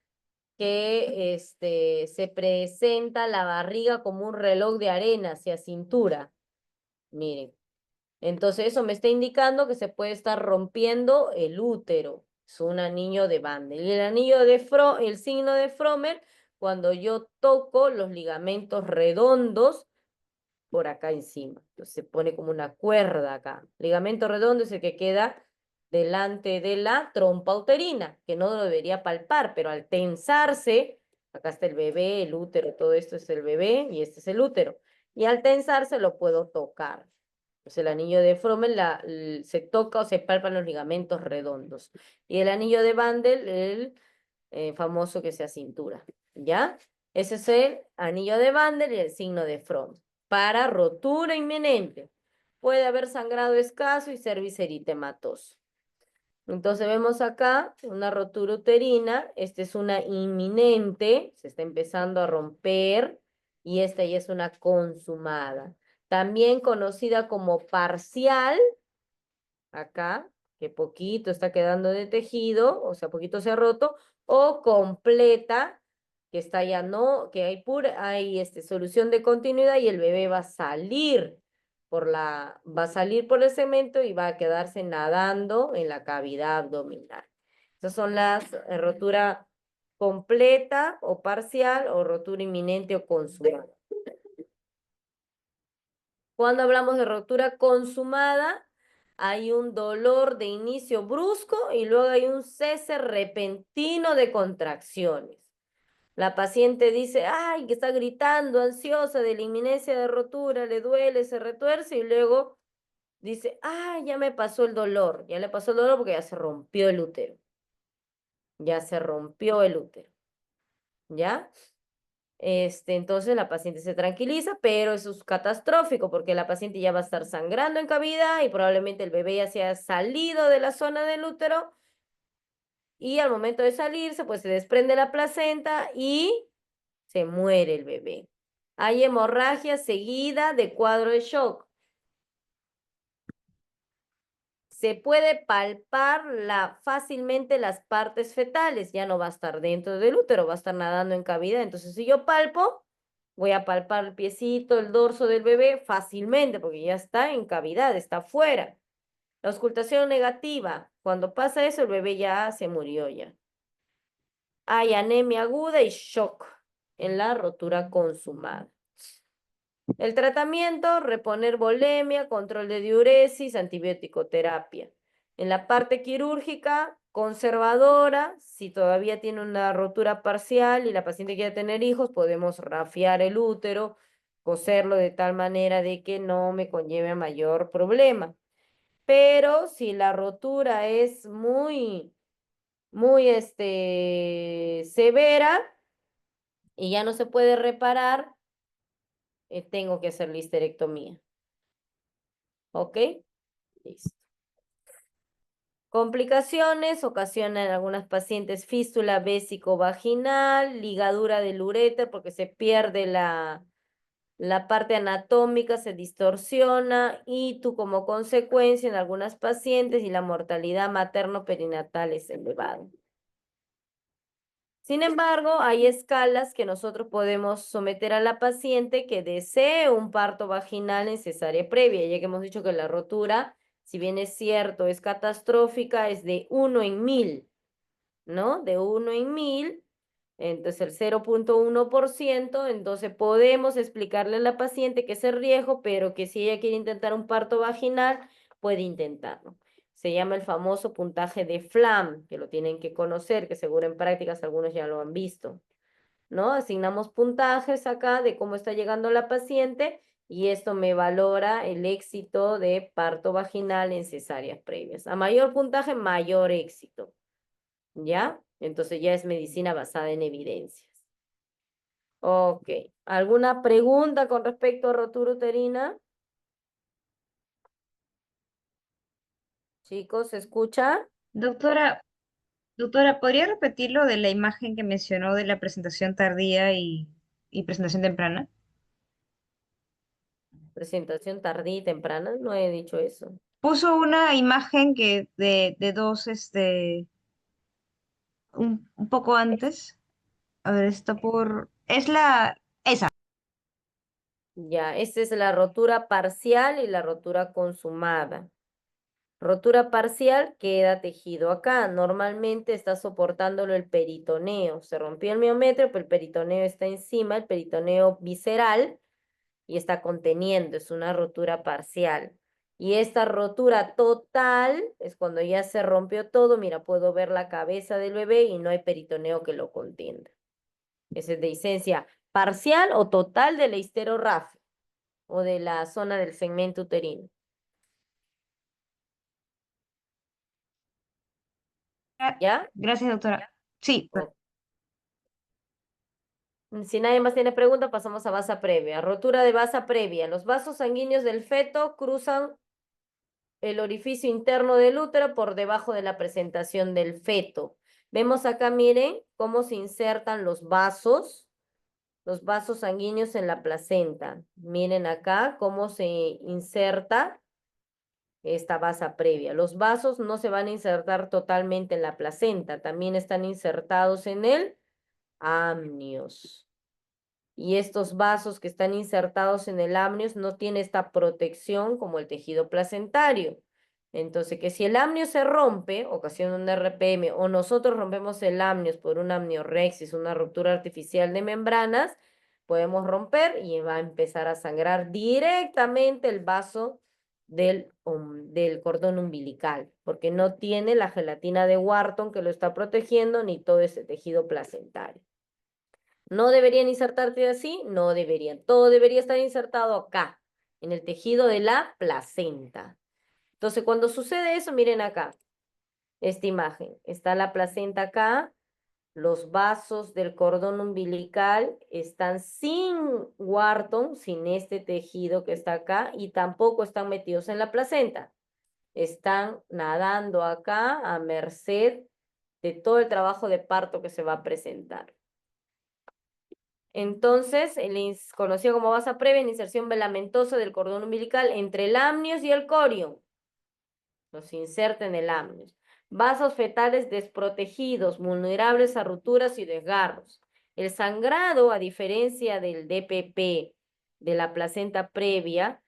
que se presenta la barriga como un reloj de arena hacia cintura. Miren. Entonces eso me está indicando que se puede estar rompiendo el útero. Es un anillo de Bandel. Y el anillo de el signo de Frommel, cuando yo toco los ligamentos redondos por acá encima. Entonces se pone como una cuerda acá. Ligamento redondo es el que queda delante de la trompa uterina, que no lo debería palpar, pero al tensarse, acá está el bebé, el útero, todo esto es el bebé y este es el útero. Y al tensarse lo puedo tocar. Pues el anillo de Frommel se toca o se palpan los ligamentos redondos. Y el anillo de Bandel, el famoso que sea cintura. ¿Ya? Ese es el anillo de Bandel y el signo de Frommel. Para rotura inminente. Puede haber sangrado escaso y cervix eritematoso. Entonces vemos acá una rotura uterina. Esta es una inminente. Se está empezando a romper. Y esta ya es una consumada. También conocida como parcial, acá, que poquito está quedando de tejido, o sea, poquito se ha roto, o completa, que está ya no, que hay solución de continuidad y el bebé va a salir va a salir por el cemento y va a quedarse nadando en la cavidad abdominal. Esas son las rotura completa o parcial o rotura inminente o consumada. Cuando hablamos de rotura consumada, hay un dolor de inicio brusco y luego hay un cese repentino de contracciones. La paciente dice, ay, que está gritando, ansiosa de la inminencia de rotura, le duele, se retuerce y luego dice, ay, ya me pasó el dolor. Ya le pasó el dolor porque ya se rompió el útero. Ya se rompió el útero. ¿Ya? Entonces la paciente se tranquiliza, pero eso es catastrófico porque la paciente ya va a estar sangrando en cavidad y probablemente el bebé ya se ha salido de la zona del útero y al momento de salirse, pues se desprende la placenta y se muere el bebé. Hay hemorragia seguida de cuadro de shock. Se puede palpar fácilmente las partes fetales, ya no va a estar dentro del útero, va a estar nadando en cavidad. Entonces, si yo palpo, voy a palpar el piecito, el dorso del bebé fácilmente, porque ya está en cavidad, está fuera. La auscultación negativa, cuando pasa eso, el bebé ya se murió ya. Hay anemia aguda y shock en la rotura consumada. El tratamiento, reponer volemia, control de diuresis, antibiótico terapia. En la parte quirúrgica, conservadora, si todavía tiene una rotura parcial y la paciente quiere tener hijos, podemos rafiar el útero, coserlo de tal manera de que no me conlleve a mayor problema. Pero si la rotura es muy severa y ya no se puede reparar, tengo que hacer la histerectomía. ¿Ok? Listo. Complicaciones ocasionan en algunas pacientes fístula vésico-vaginal, ligadura del uréter porque se pierde la parte anatómica, se distorsiona y como consecuencia en algunas pacientes y la mortalidad materno-perinatal es elevada. Sin embargo, hay escalas que nosotros podemos someter a la paciente que desee un parto vaginal en cesárea previa, ya que hemos dicho que la rotura, si bien es cierto, es catastrófica, es de 1 en 1000, ¿no? De 1 en 1000, entonces el 0,1%, entonces podemos explicarle a la paciente que es el riesgo, pero que si ella quiere intentar un parto vaginal, puede intentarlo. Se llama el famoso puntaje de Flam, que lo tienen que conocer, que seguro en prácticas algunos ya lo han visto. ¿no? Asignamos puntajes acá de cómo está llegando la paciente y esto me valora el éxito de parto vaginal en cesáreas previas. A mayor puntaje, mayor éxito, ¿ya? Entonces ya es medicina basada en evidencias. Ok, ¿alguna pregunta con respecto a rotura uterina? Chicos, ¿se escucha? Doctora, ¿podría repetir lo de la imagen que mencionó de la presentación tardía y presentación temprana? Presentación tardía y temprana, no he dicho eso. Puso una imagen que de dos, un poco antes. A ver, está por... Es esa. Ya, esta es la rotura parcial y la rotura consumada. Rotura parcial, queda tejido acá. Normalmente está soportándolo el peritoneo. Se rompió el miometrio, pero el peritoneo está encima, el peritoneo visceral, y está conteniendo. Es una rotura parcial. Y esta rotura total es cuando ya se rompió todo. Mira, puedo ver la cabeza del bebé y no hay peritoneo que lo contienda. Esa es dehiscencia parcial o total de la histerorrafia o de la zona del segmento uterino. ¿Ya? Gracias, doctora. Sí, Ok. Si nadie más tiene pregunta, pasamos a basa previa. Rotura de basa previa. Los vasos sanguíneos del feto cruzan el orificio interno del útero por debajo de la presentación del feto. Vemos acá, miren, cómo se insertan los vasos sanguíneos en la placenta. Miren acá cómo se inserta esta basa previa. Los vasos no se van a insertar totalmente en la placenta, también están insertados en el amnios. Y estos vasos que están insertados en el amnios no tienen esta protección como el tejido placentario. Entonces, que si el amnio se rompe, ocasiona un RPM, o nosotros rompemos el amnios por un amniorexis, una ruptura artificial de membranas, podemos romper y va a empezar a sangrar directamente el vaso del cordón umbilical, porque no tiene la gelatina de Wharton que lo está protegiendo, ni todo ese tejido placentario. ¿No deberían insertarte así? No deberían. Todo debería estar insertado acá, en el tejido de la placenta. Entonces, cuando sucede eso, miren acá, esta imagen. Está la placenta acá, los vasos del cordón umbilical están sin Wharton, sin este tejido que está acá, y tampoco están metidos en la placenta. Están nadando acá a merced de todo el trabajo de parto que se va a presentar. Entonces, conocido como basa previa en inserción velamentosa del cordón umbilical entre el amnios y el corion. Los inserta en el amnios. Vasos fetales desprotegidos, vulnerables a rupturas y desgarros. El sangrado, a diferencia del DPP de la placenta previa,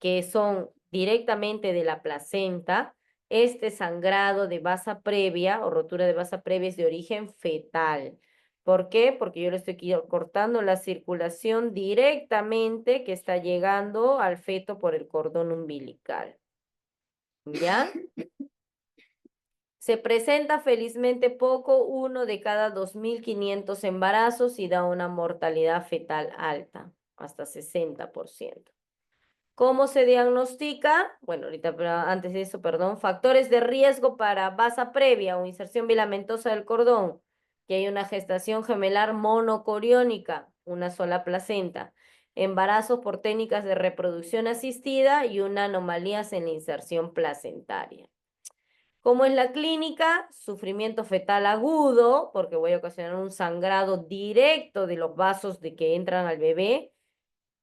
que son directamente de la placenta, este sangrado de basa previa o rotura de basa previa es de origen fetal. ¿Por qué? Porque yo le estoy cortando la circulación directamente que está llegando al feto por el cordón umbilical. ¿Ya? Se presenta felizmente poco, 1 de cada 2.500 embarazos y da una mortalidad fetal alta, hasta 60%. ¿Cómo se diagnostica? Bueno, ahorita, pero antes de eso, perdón. Factores de riesgo para basa previa o inserción filamentosa del cordón. Que hay una gestación gemelar monocoriónica, una sola placenta. Embarazos por técnicas de reproducción asistida y una anomalías en la inserción placentaria. ¿Cómo es la clínica? Sufrimiento fetal agudo, porque voy a ocasionar un sangrado directo de los vasos de que entran al bebé.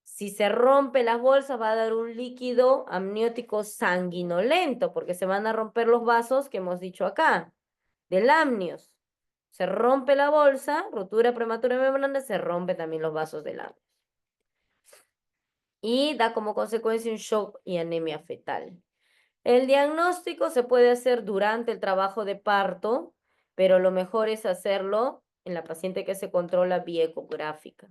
Si se rompe las bolsas, va a dar un líquido amniótico sanguinolento, porque se van a romper los vasos que hemos dicho acá, del amnios. Se rompe la bolsa, rotura prematura de membrana, se rompe también los vasos del amnios. Y da como consecuencia un shock y anemia fetal. El diagnóstico se puede hacer durante el trabajo de parto, pero lo mejor es hacerlo en la paciente que se controla vía ecográfica.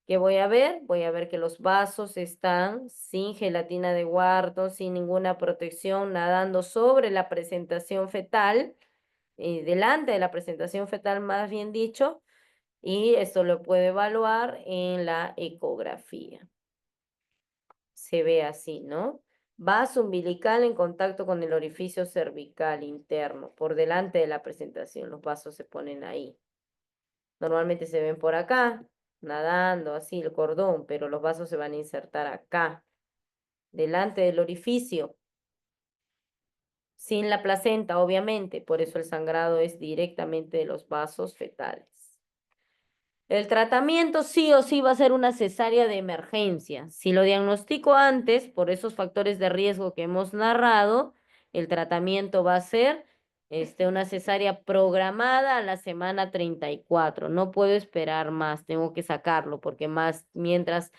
¿Qué voy a ver? Voy a ver que los vasos están sin gelatina de Wharton, sin ninguna protección, nadando sobre la presentación fetal, delante de la presentación fetal, más bien dicho, Y esto lo puede evaluar en la ecografía. Se ve así, ¿no? Vaso umbilical en contacto con el orificio cervical interno, por delante de la presentación. Los vasos se ponen ahí. Normalmente se ven por acá, nadando así el cordón, pero los vasos se van a insertar acá, delante del orificio, sin la placenta, obviamente. Por eso el sangrado es directamente de los vasos fetales. El tratamiento sí o sí va a ser una cesárea de emergencia. Si lo diagnostico antes, por esos factores de riesgo que hemos narrado, el tratamiento va a ser una cesárea programada a la semana 34. No puedo esperar más, tengo que sacarlo porque mientras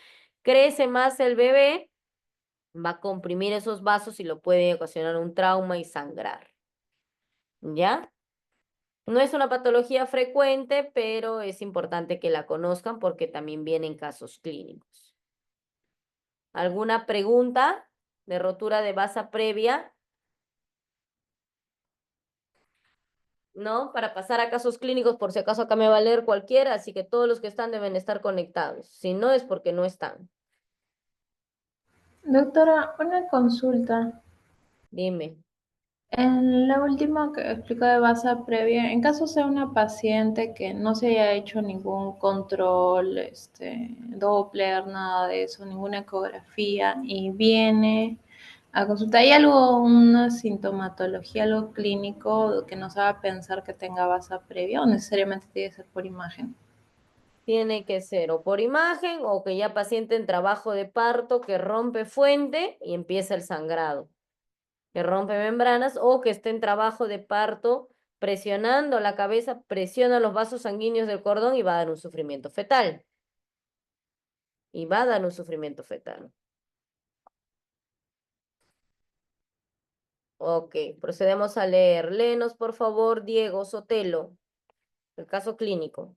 crece más el bebé, va a comprimir esos vasos y lo puede ocasionar un trauma y sangrar. ¿Ya? No es una patología frecuente, pero es importante que la conozcan porque también vienen casos clínicos. ¿Alguna pregunta de rotura de vasa previa? ¿No? Para pasar a casos clínicos, por si acaso acá me va a leer cualquiera, así que todos los que están deben estar conectados. Si no, es porque no están. Doctora, una consulta. Dime. En la última que explicó de base previa, en caso sea una paciente que no se haya hecho ningún control, Doppler, nada de eso, ninguna ecografía, y viene a consulta, ¿hay algo, una sintomatología, algo clínico que nos haga pensar que tenga base previa o necesariamente tiene que ser por imagen? Tiene que ser o por imagen o que ya paciente en trabajo de parto que rompe fuente y empieza el sangrado, que rompe membranas o que esté en trabajo de parto presionando la cabeza, presiona los vasos sanguíneos del cordón y va a dar un sufrimiento fetal. Y va a dar un sufrimiento fetal. Ok, procedemos a leer. Léenos, por favor, Diego Sotelo, el caso clínico.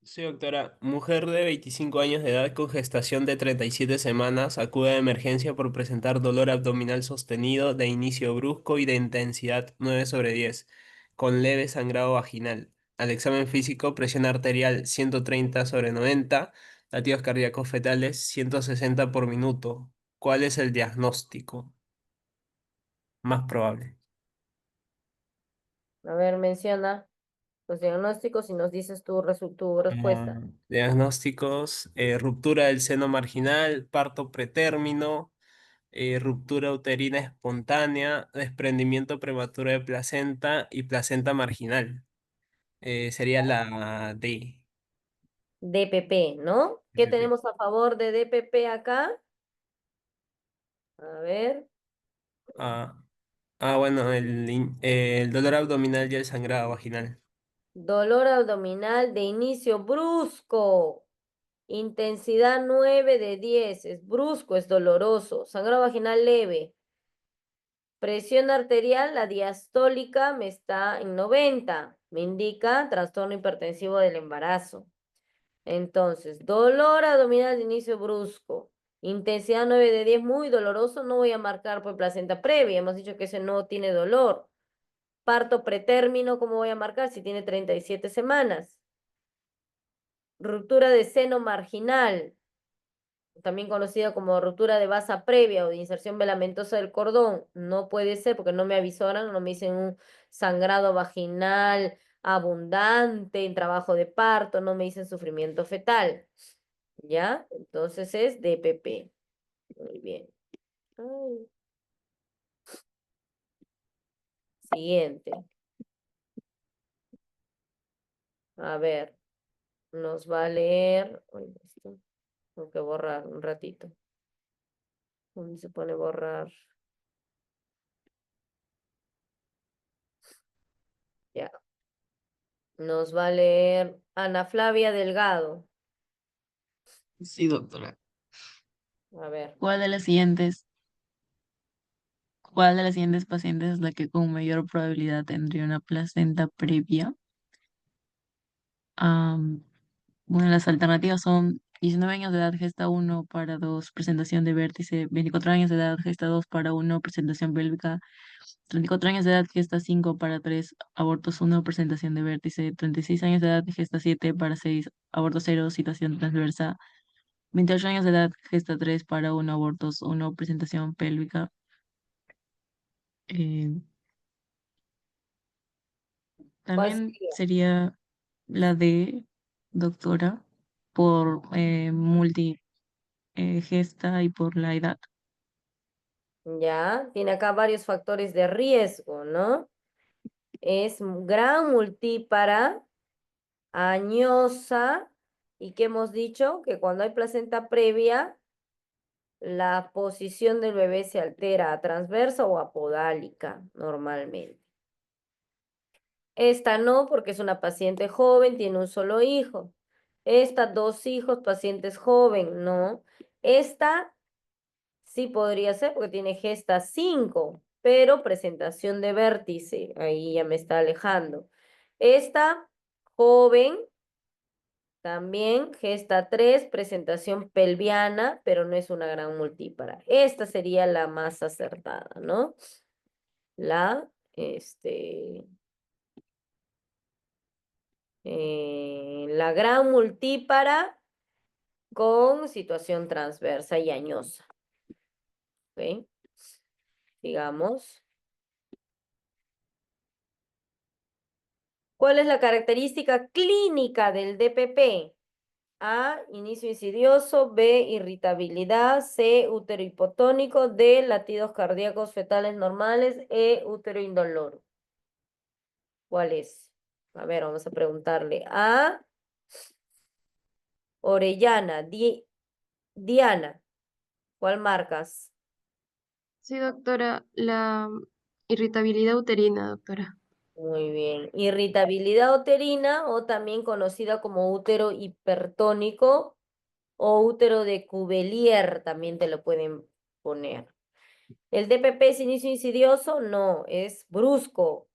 Sí, doctora. Mujer de 25 años de edad con gestación de 37 semanas acude a emergencia por presentar dolor abdominal sostenido de inicio brusco y de intensidad 9/10, con leve sangrado vaginal. Al examen físico, presión arterial 130/90, latidos cardíacos fetales 160 por minuto. ¿Cuál es el diagnóstico más probable? A ver, menciona los diagnósticos y nos dices tu respuesta. Diagnósticos, ruptura del seno marginal, parto pretérmino, ruptura uterina espontánea, desprendimiento prematuro de placenta y placenta marginal. Sería la D. DPP, ¿no? ¿Qué tenemos a favor de DPP acá? A ver. Ah, bueno, el dolor abdominal y el sangrado vaginal. Dolor abdominal de inicio brusco. Intensidad 9/10. Es brusco, es doloroso. Sangrado vaginal leve. Presión arterial, la diastólica me está en 90. Me indica trastorno hipertensivo del embarazo. Entonces, dolor abdominal de inicio brusco. Intensidad 9/10, muy doloroso. No voy a marcar por placenta previa. Hemos dicho que ese no tiene dolor. Parto pretérmino, ¿cómo voy a marcar si tiene 37 semanas? Ruptura de seno marginal, también conocida como ruptura de vasa previa o de inserción velamentosa del cordón. No puede ser porque no me avisoran, no me dicen un sangrado vaginal abundante en trabajo de parto, no me dicen sufrimiento fetal. ¿Ya? Entonces es DPP. Muy bien. Ay. Siguiente. A ver, nos va a leer. Uy, esto tengo que borrar un ratito. ¿Dónde se pone borrar? Ya. Nos va a leer Ana Flavia Delgado. Sí, doctora. A ver. ¿Cuál de las siguientes pacientes es la que con mayor probabilidad tendría una placenta previa? Am, bueno, las alternativas son 19 años de edad, gesta 1 para 2 presentación de vértice, 24 años de edad, gesta 2 para 1 presentación pélvica, 34 años de edad, gesta 5 para 3, abortos 1, presentación de vértice. 36 años de edad, gesta 7 para 6, aborto 0, situación transversa. 28 años de edad, gesta 3 para 1, abortos 1, presentación pélvica. Eh, ¿Cuál También sería? sería la de doctora por multi gesta y por la edad. Ya, tiene acá varios factores de riesgo, ¿no? Es gran multípara, añosa, y que hemos dicho que cuando hay placenta previa, la posición del bebé se altera a transversa o apodálica normalmente. Esta no, porque es una paciente joven, tiene un solo hijo. Esta, 2 hijos, pacientes joven, no. Esta sí podría ser porque tiene gesta 5, pero presentación de vértice, ahí ya me está alejando. Esta, joven, también gesta 3, presentación pelviana, pero no es una gran multípara. Esta sería la más acertada, ¿no? La, la gran multípara con situación transversa y añosa. ¿Ok? Sigamos. ¿Cuál es la característica clínica del DPP? A, inicio insidioso, B, irritabilidad, C, útero hipotónico, D, latidos cardíacos fetales normales, E, útero indoloro. ¿Cuál es? A ver, vamos a preguntarle a Orellana, Diana, ¿cuál marcas? Sí, doctora, la irritabilidad uterina, doctora. Muy bien. Irritabilidad uterina o también conocida como útero hipertónico o útero de Cuvelier, también te lo pueden poner. ¿El DPP es inicio insidioso? No, es brusco.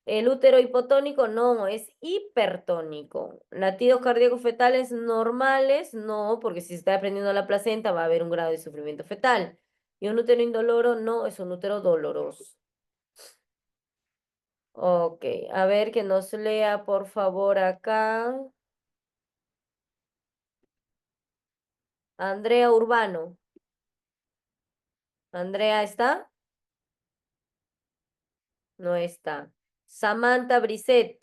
El útero hipotónico no, es hipertónico. Latidos cardíacos fetales normales, no, porque si se está desprendiendo la placenta va a haber un grado de sufrimiento fetal. Y un útero indoloro no, es un útero doloroso. Ok, a ver que nos lea por favor acá. Andrea Urbano. ¿Andrea está? No está. Samantha Brisset.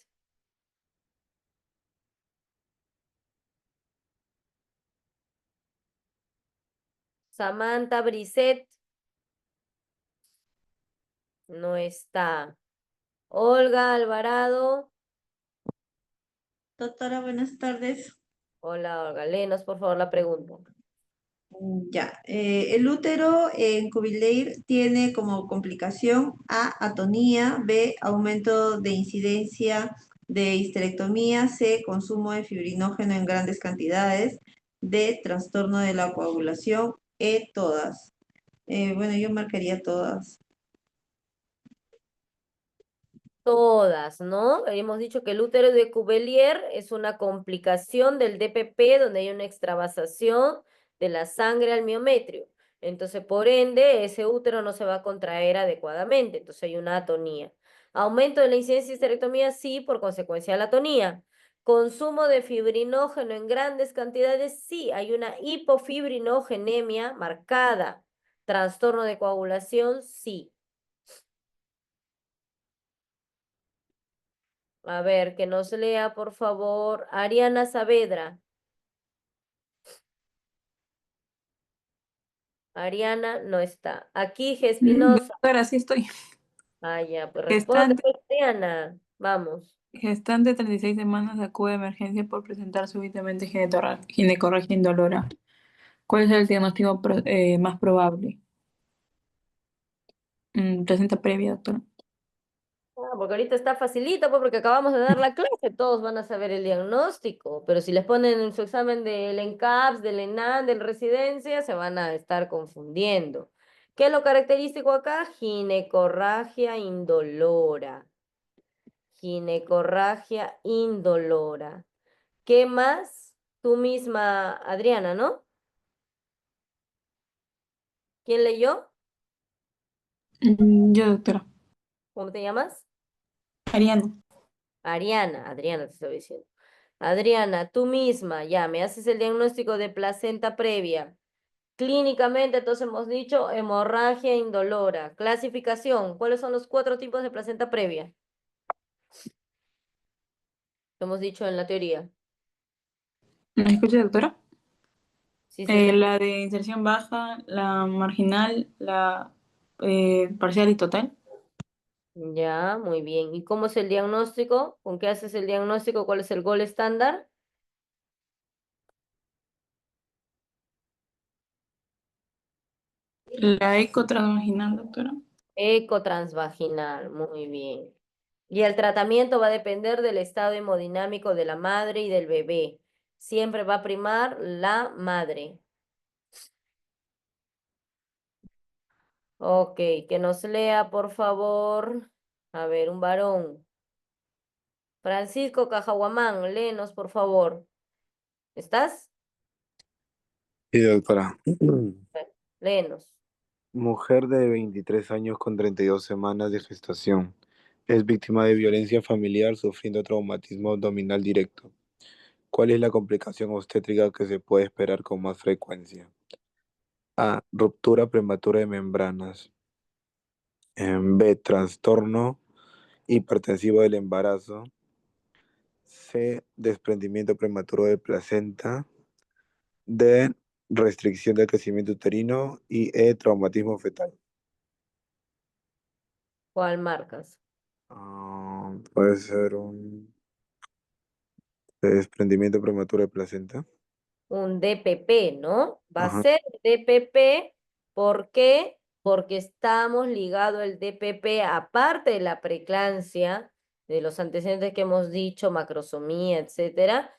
Samantha Brisset. No está. Olga Alvarado. Doctora, buenas tardes. Hola, Olga. Léenos por favor la pregunta. Ya, el útero en Cuvileir tiene como complicación A, atonía, B, aumento de incidencia de histerectomía, C, consumo de fibrinógeno en grandes cantidades, D, trastorno de la coagulación, E, todas. Bueno, yo marcaría todas. Todas, ¿no? Hemos dicho que el útero de Cuvelier es una complicación del DPP donde hay una extravasación de la sangre al miometrio. Entonces, por ende, ese útero no se va a contraer adecuadamente. Entonces, hay una atonía. Aumento de la incidencia de histerectomía, sí, por consecuencia de la atonía. Consumo de fibrinógeno en grandes cantidades, sí, hay una hipofibrinogenemia marcada. Trastorno de coagulación, sí. A ver, que nos lea, por favor, Ariana Saavedra. Ariana no está. Aquí, Espinosa. Doctora, sí estoy. Ah, ya, pues responde, Gestante, pues, Ariana. Vamos. gestante 36 semanas acude a emergencia por presentar súbitamente ginecorragia indolora. ¿Cuál es el diagnóstico más probable? Placenta previa, doctora. Ah, porque ahorita está facilito, pues, porque acabamos de dar la clase, todos van a saber el diagnóstico, pero si les ponen en su examen del ENCAPS, del ENAN, del residencia, se van a estar confundiendo. ¿Qué es lo característico acá? Ginecorragia indolora. Ginecorragia indolora. ¿Qué más? Tú misma, Adriana, ¿no? ¿Quién leyó? Yo, doctora. ¿Cómo te llamas? Ariana. Ariana, Adriana te estoy diciendo. Adriana, tú misma, ya, me haces el diagnóstico de placenta previa. Clínicamente, entonces hemos dicho hemorragia indolora. Clasificación, ¿cuáles son los 4 tipos de placenta previa? Lo hemos dicho en la teoría. ¿Me escucha, doctora? Sí, sí, te... La de inserción baja, la marginal, la parcial y total. Ya, muy bien. ¿Y cómo es el diagnóstico? ¿Con qué haces el diagnóstico? ¿Cuál es el gol estándar? La eco transvaginal, doctora. Eco transvaginal, muy bien. Y el tratamiento va a depender del estado hemodinámico de la madre y del bebé. Siempre va a primar la madre. Ok, que nos lea, por favor. A ver, un varón. Francisco Cajaguamán, léenos, por favor. ¿Estás? Sí, doctora. Léenos. Mujer de 23 años con 32 semanas de gestación. Es víctima de violencia familiar sufriendo traumatismo abdominal directo. ¿Cuál es la complicación obstétrica que se puede esperar con más frecuencia? A. Ruptura prematura de membranas. B. Trastorno hipertensivo del embarazo. C. Desprendimiento prematuro de placenta. D. Restricción del crecimiento uterino. Y E. Traumatismo fetal. ¿Cuál marcas? Puede ser un desprendimiento prematuro de placenta. Un DPP, ¿no? Va a Ajá. ser DPP, ¿por qué? Porque estamos ligado el DPP, aparte de la preeclampsia, de los antecedentes que hemos dicho, macrosomía, etcétera,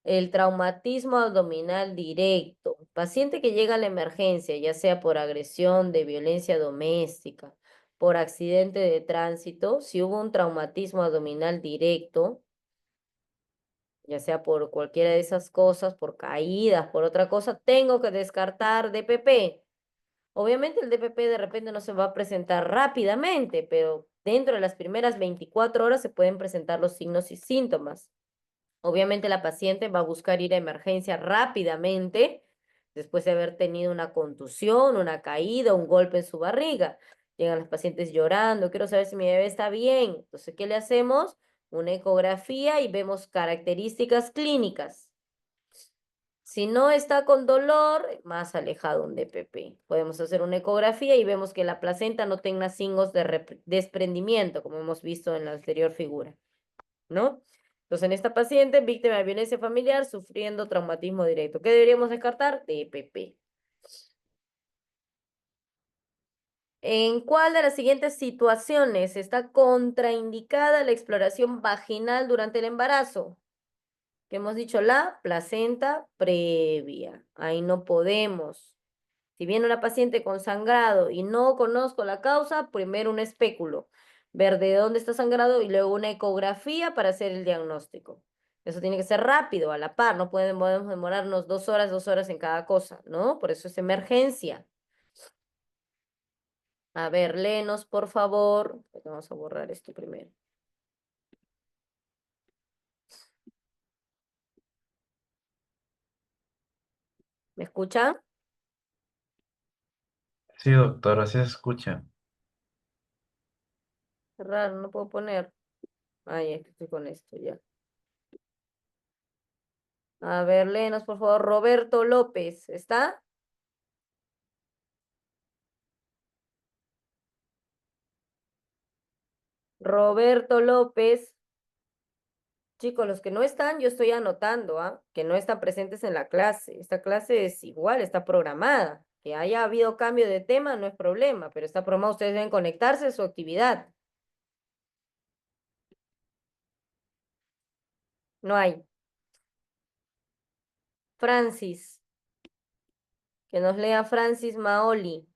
el traumatismo abdominal directo. Paciente que llega a la emergencia, ya sea por agresión, de violencia doméstica, por accidente de tránsito, si hubo un traumatismo abdominal directo, ya sea por cualquiera de esas cosas, por caídas, por otra cosa, tengo que descartar DPP. Obviamente el DPP de repente no se va a presentar rápidamente, pero dentro de las primeras 24 horas se pueden presentar los signos y síntomas. Obviamente la paciente va a buscar ir a emergencia rápidamente después de haber tenido una contusión, una caída, un golpe en su barriga. Llegan los pacientes llorando, quiero saber si mi bebé está bien. Entonces, ¿qué le hacemos? Una ecografía y vemos características clínicas. Si no está con dolor, más alejado un DPP. Podemos hacer una ecografía y vemos que la placenta no tenga signos de desprendimiento, como hemos visto en la anterior figura, ¿no? Entonces, en esta paciente, víctima de violencia familiar, sufriendo traumatismo directo. ¿Qué deberíamos descartar? DPP. ¿En cuál de las siguientes situaciones está contraindicada la exploración vaginal durante el embarazo? Que hemos dicho la placenta previa. Ahí no podemos. Si viene una paciente con sangrado y no conozco la causa, primero un espéculo, ver de dónde está sangrado y luego una ecografía para hacer el diagnóstico. Eso tiene que ser rápido, a la par, no podemos demorarnos 2 horas en cada cosa, ¿no? Por eso es emergencia. A ver, léenos, por favor. Vamos a borrar esto primero. ¿Me escuchan? Sí, doctora, sí se escucha. Qué raro, no puedo poner. Ay, es que estoy con esto ya. A ver, léenos, por favor. Roberto López, ¿está? Roberto López. Chicos, los que no están, yo estoy anotando, ¿ah? Que no están presentes en la clase. Esta clase es igual, está programada. Que haya habido cambio de tema no es problema, pero está programado, ustedes deben conectarse a su actividad. No hay. Francis, que nos lea Francis Maoli.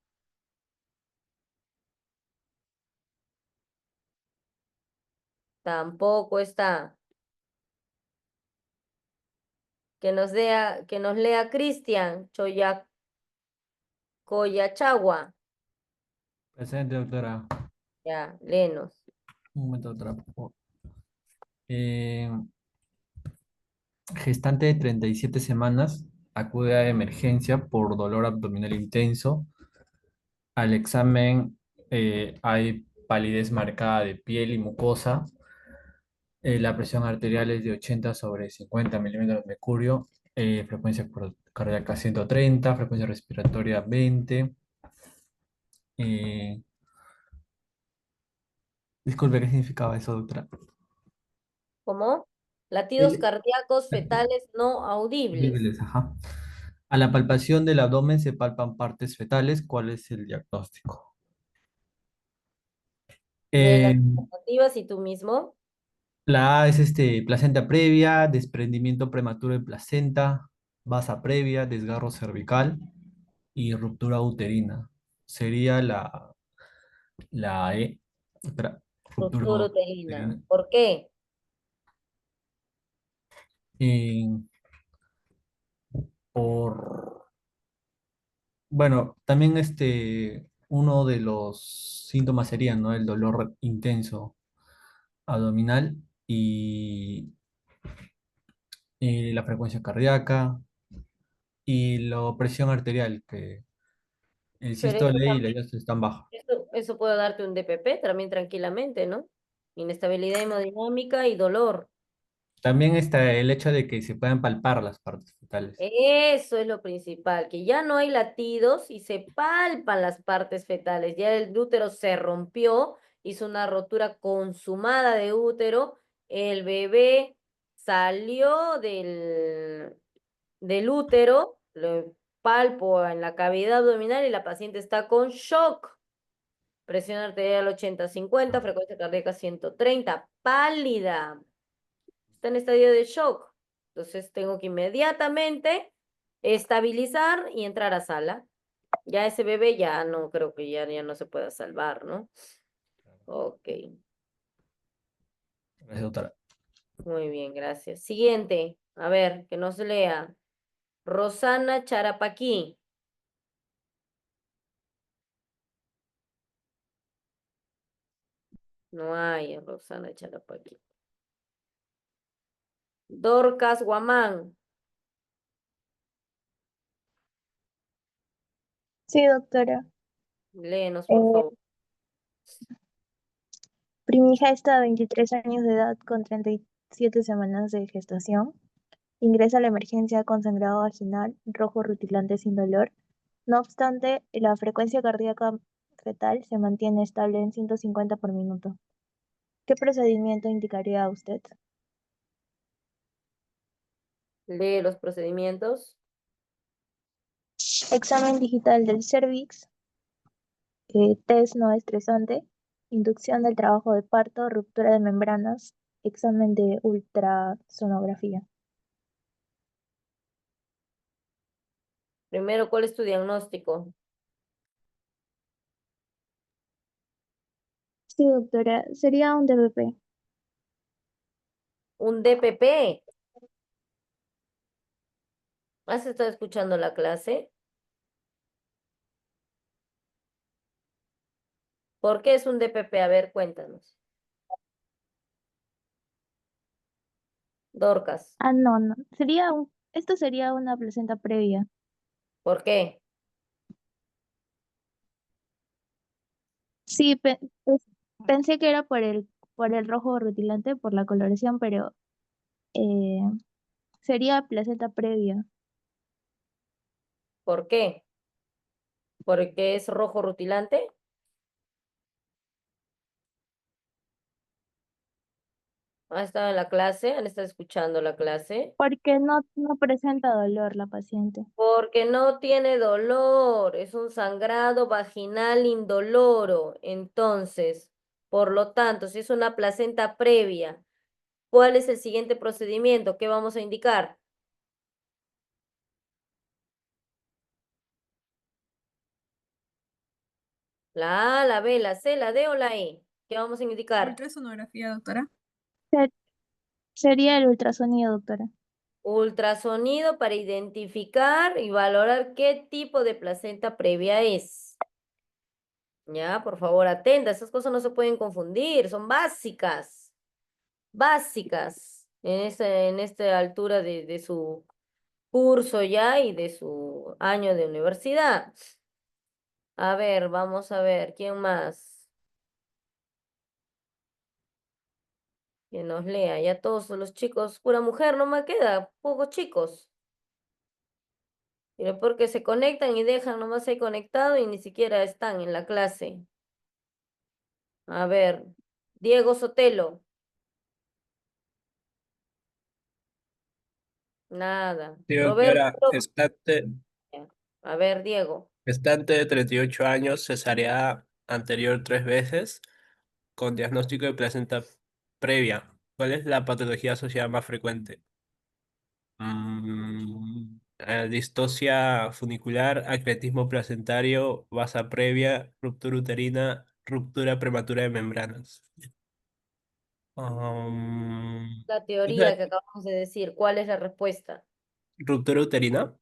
Tampoco está. Que nos lea Cristian Choya, Coyachagua. Presente, doctora. Ya, léenos. Un momento, doctora, por favor. Gestante de 37 semanas acude a emergencia por dolor abdominal intenso. Al examen hay palidez marcada de piel y mucosa. La presión arterial es de 80 sobre 50 milímetros de mercurio. Frecuencia cardíaca 130, frecuencia respiratoria 20. Eh, Disculpe, ¿qué significaba eso, doctora? ¿Cómo? Latidos El- cardíacos fetales no audibles. Horribles, ajá. A la palpación del abdomen se palpan partes fetales. ¿Cuál es el diagnóstico? Lee las Eh, alternativas y tú mismo. la A es placenta previa, desprendimiento prematuro de placenta, vasa previa, desgarro cervical y ruptura uterina. Sería la E. Espera, ruptura Ruptura uterina. uterina. ¿Por qué? Eh, por, bueno, también uno de los síntomas sería, ¿no? El dolor intenso abdominal y la frecuencia cardíaca y la presión arterial, que el Pero eso sístole y la también, diástole están bajas. eso puede darte un DPP también tranquilamente, ¿no? Inestabilidad hemodinámica y dolor. También está el hecho de que se puedan palpar las partes fetales. Eso es lo principal, que ya no hay latidos y se palpan las partes fetales. Ya el útero se rompió, hizo una rotura consumada de útero, el bebé salió del útero, lo palpo en la cavidad abdominal y la paciente está con shock. Presión arterial 80-50, frecuencia cardíaca 130, pálida. Está en estadio de shock. Entonces tengo que inmediatamente estabilizar y entrar a sala. Ya ese bebé ya no creo que ya no se pueda salvar, ¿no? Ok, Gracias, doctora. muy bien, gracias. Siguiente, a ver, que nos lea. Rosana Charapaqui. No hay Rosana Charapaqui. Dorcas Guamán. Sí, doctora. Léenos, por Eh, favor. Primija está de 23 años de edad con 37 semanas de gestación. Ingresa a la emergencia con sangrado vaginal, rojo rutilante sin dolor. No obstante, la frecuencia cardíaca fetal se mantiene estable en 150 por minuto. ¿Qué procedimiento indicaría usted? Lee los procedimientos. Examen digital del cervix, test no estresante, inducción del trabajo de parto, ruptura de membranas, examen de ultrasonografía. Primero, ¿cuál es tu diagnóstico? Sí, doctora, sería un DBP. Un DPP. ¿Has estado escuchando la clase? ¿Por qué es un DPP? A ver, cuéntanos. Dorcas, Ah, no, no. Esto sería una placenta previa. ¿por qué? Sí, pensé que era por el rojo rutilante, por la coloración, pero eh, sería placenta previa. ¿Por qué? ¿Porque es rojo rutilante? ¿Han estado en la clase? ¿Han estado escuchando la clase? Porque no presenta dolor la paciente. Porque no tiene dolor, es un sangrado vaginal indoloro. Entonces, por lo tanto, si es una placenta previa, ¿cuál es el siguiente procedimiento? ¿Qué vamos a indicar? ¿La A, la B, la C, la D o la E? ¿Qué vamos a indicar? Ultrasonografía, doctora. Se- Sería el ultrasonido, doctora. Ultrasonido para identificar y valorar qué tipo de placenta previa es. Ya, por favor, atenta, esas cosas no se pueden confundir, son básicas, básicas en esta altura de su curso ya y de su año de universidad. A ver, vamos a ver, ¿quién más? Que nos lea, ya todos los chicos, pura mujer, no me queda, pocos chicos. Pero porque se conectan y dejan nomás ahí conectado y ni siquiera están en la clase. A ver, Diego Sotelo, nada. Sí, Roberto, doctora, a ver, Diego. gestante de 38 años, cesárea anterior 3 veces, con diagnóstico de placenta previa. ¿Cuál es la patología asociada más frecuente? Distosia funicular, acretismo placentario, vasa previa, ruptura uterina, ruptura prematura de membranas. La ¿Es la teoría que acabamos de decir, ¿cuál es la respuesta? ruptura uterina?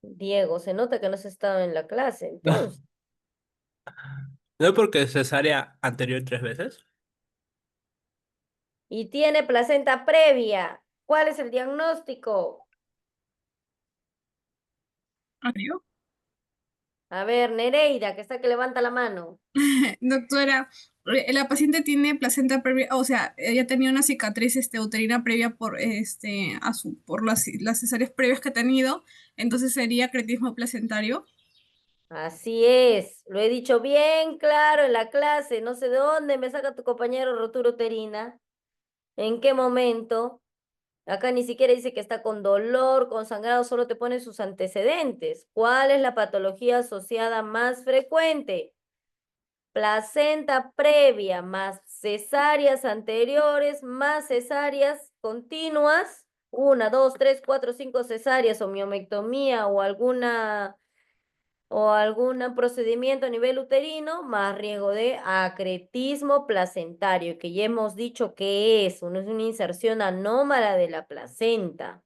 Diego, se nota que no has estado en la clase, entonces. No, porque cesárea anterior 3 veces. Y tiene placenta previa. ¿Cuál es el diagnóstico? A ver, Nereida, que está que levanta la mano. Doctora, la paciente tiene placenta previa, o sea, ella tenía una cicatriz uterina previa por por las cesáreas previas que ha tenido, entonces sería acretismo placentario. Así es, lo he dicho bien claro en la clase. No sé de dónde me saca tu compañero rotura uterina. ¿En qué momento? Acá ni siquiera dice que está con dolor, con sangrado, solo te pone sus antecedentes. ¿Cuál es la patología asociada más frecuente? Placenta previa más cesáreas anteriores más cesáreas continuas. 1, 2, 3, 4, 5 cesáreas o miomectomía o algún procedimiento a nivel uterino, más riesgo de acretismo placentario, que ya hemos dicho que es una inserción anómala de la placenta,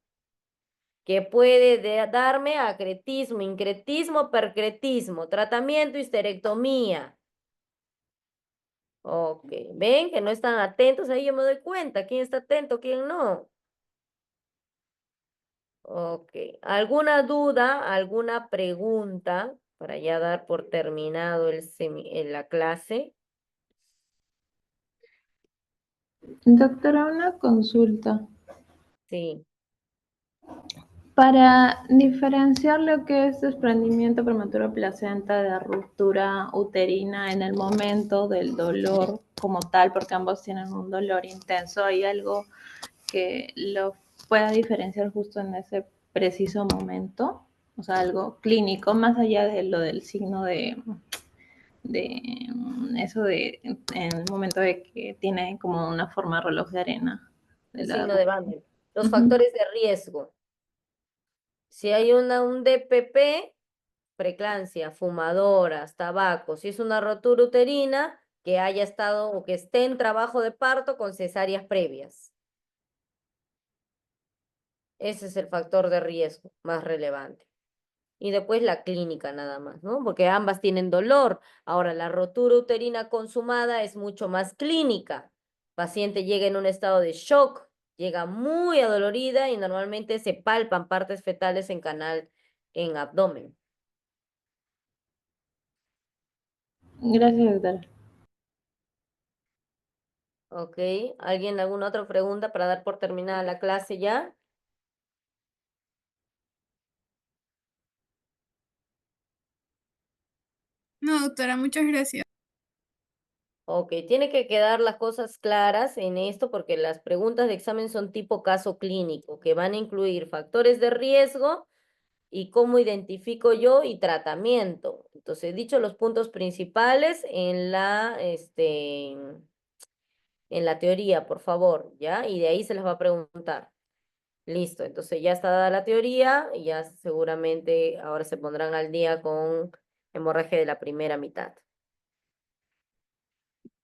que puede darme acretismo, incretismo, percretismo, tratamiento, histerectomía. Ok, ven que no están atentos, ahí yo me doy cuenta, quién está atento, quién no. Ok, ¿alguna duda, alguna pregunta para ya dar por terminado la clase? Doctora, una consulta. Sí. Para diferenciar lo que es desprendimiento prematuro de placenta de ruptura uterina en el momento del dolor como tal, porque ambos tienen un dolor intenso, ¿hay algo que lo pueda diferenciar justo en ese preciso momento? O sea, algo clínico, más allá de lo del signo de eso de en el momento de que tiene como una forma de reloj de arena. De El la signo de Bandel. Los Ujú. factores de riesgo. Si hay un DPP, preeclampsia, fumadoras, tabaco. Si es una rotura uterina, que haya estado o que esté en trabajo de parto con cesáreas previas. Ese es el factor de riesgo más relevante. Y después la clínica nada más, ¿no? Porque ambas tienen dolor. Ahora, la rotura uterina consumada es mucho más clínica. Paciente llega en un estado de shock, llega muy adolorida y normalmente se palpan partes fetales en canal, en abdomen. Gracias, doctora. ¿Ok? ¿Alguien alguna otra pregunta para dar por terminada la clase ya? No, doctora, muchas gracias. Ok, tiene que quedar las cosas claras en esto porque las preguntas de examen son tipo caso clínico, que van a incluir factores de riesgo y cómo identifico yo y tratamiento. Entonces, he dicho los puntos principales en la teoría, por favor, ¿ya? Y de ahí se les va a preguntar. Listo, entonces ya está dada la teoría y ya seguramente ahora se pondrán al día con hemorragia de la primera mitad.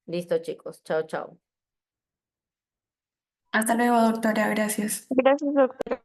Listo, chicos. Chao, chao. Hasta luego, doctora. Gracias. Gracias, doctora.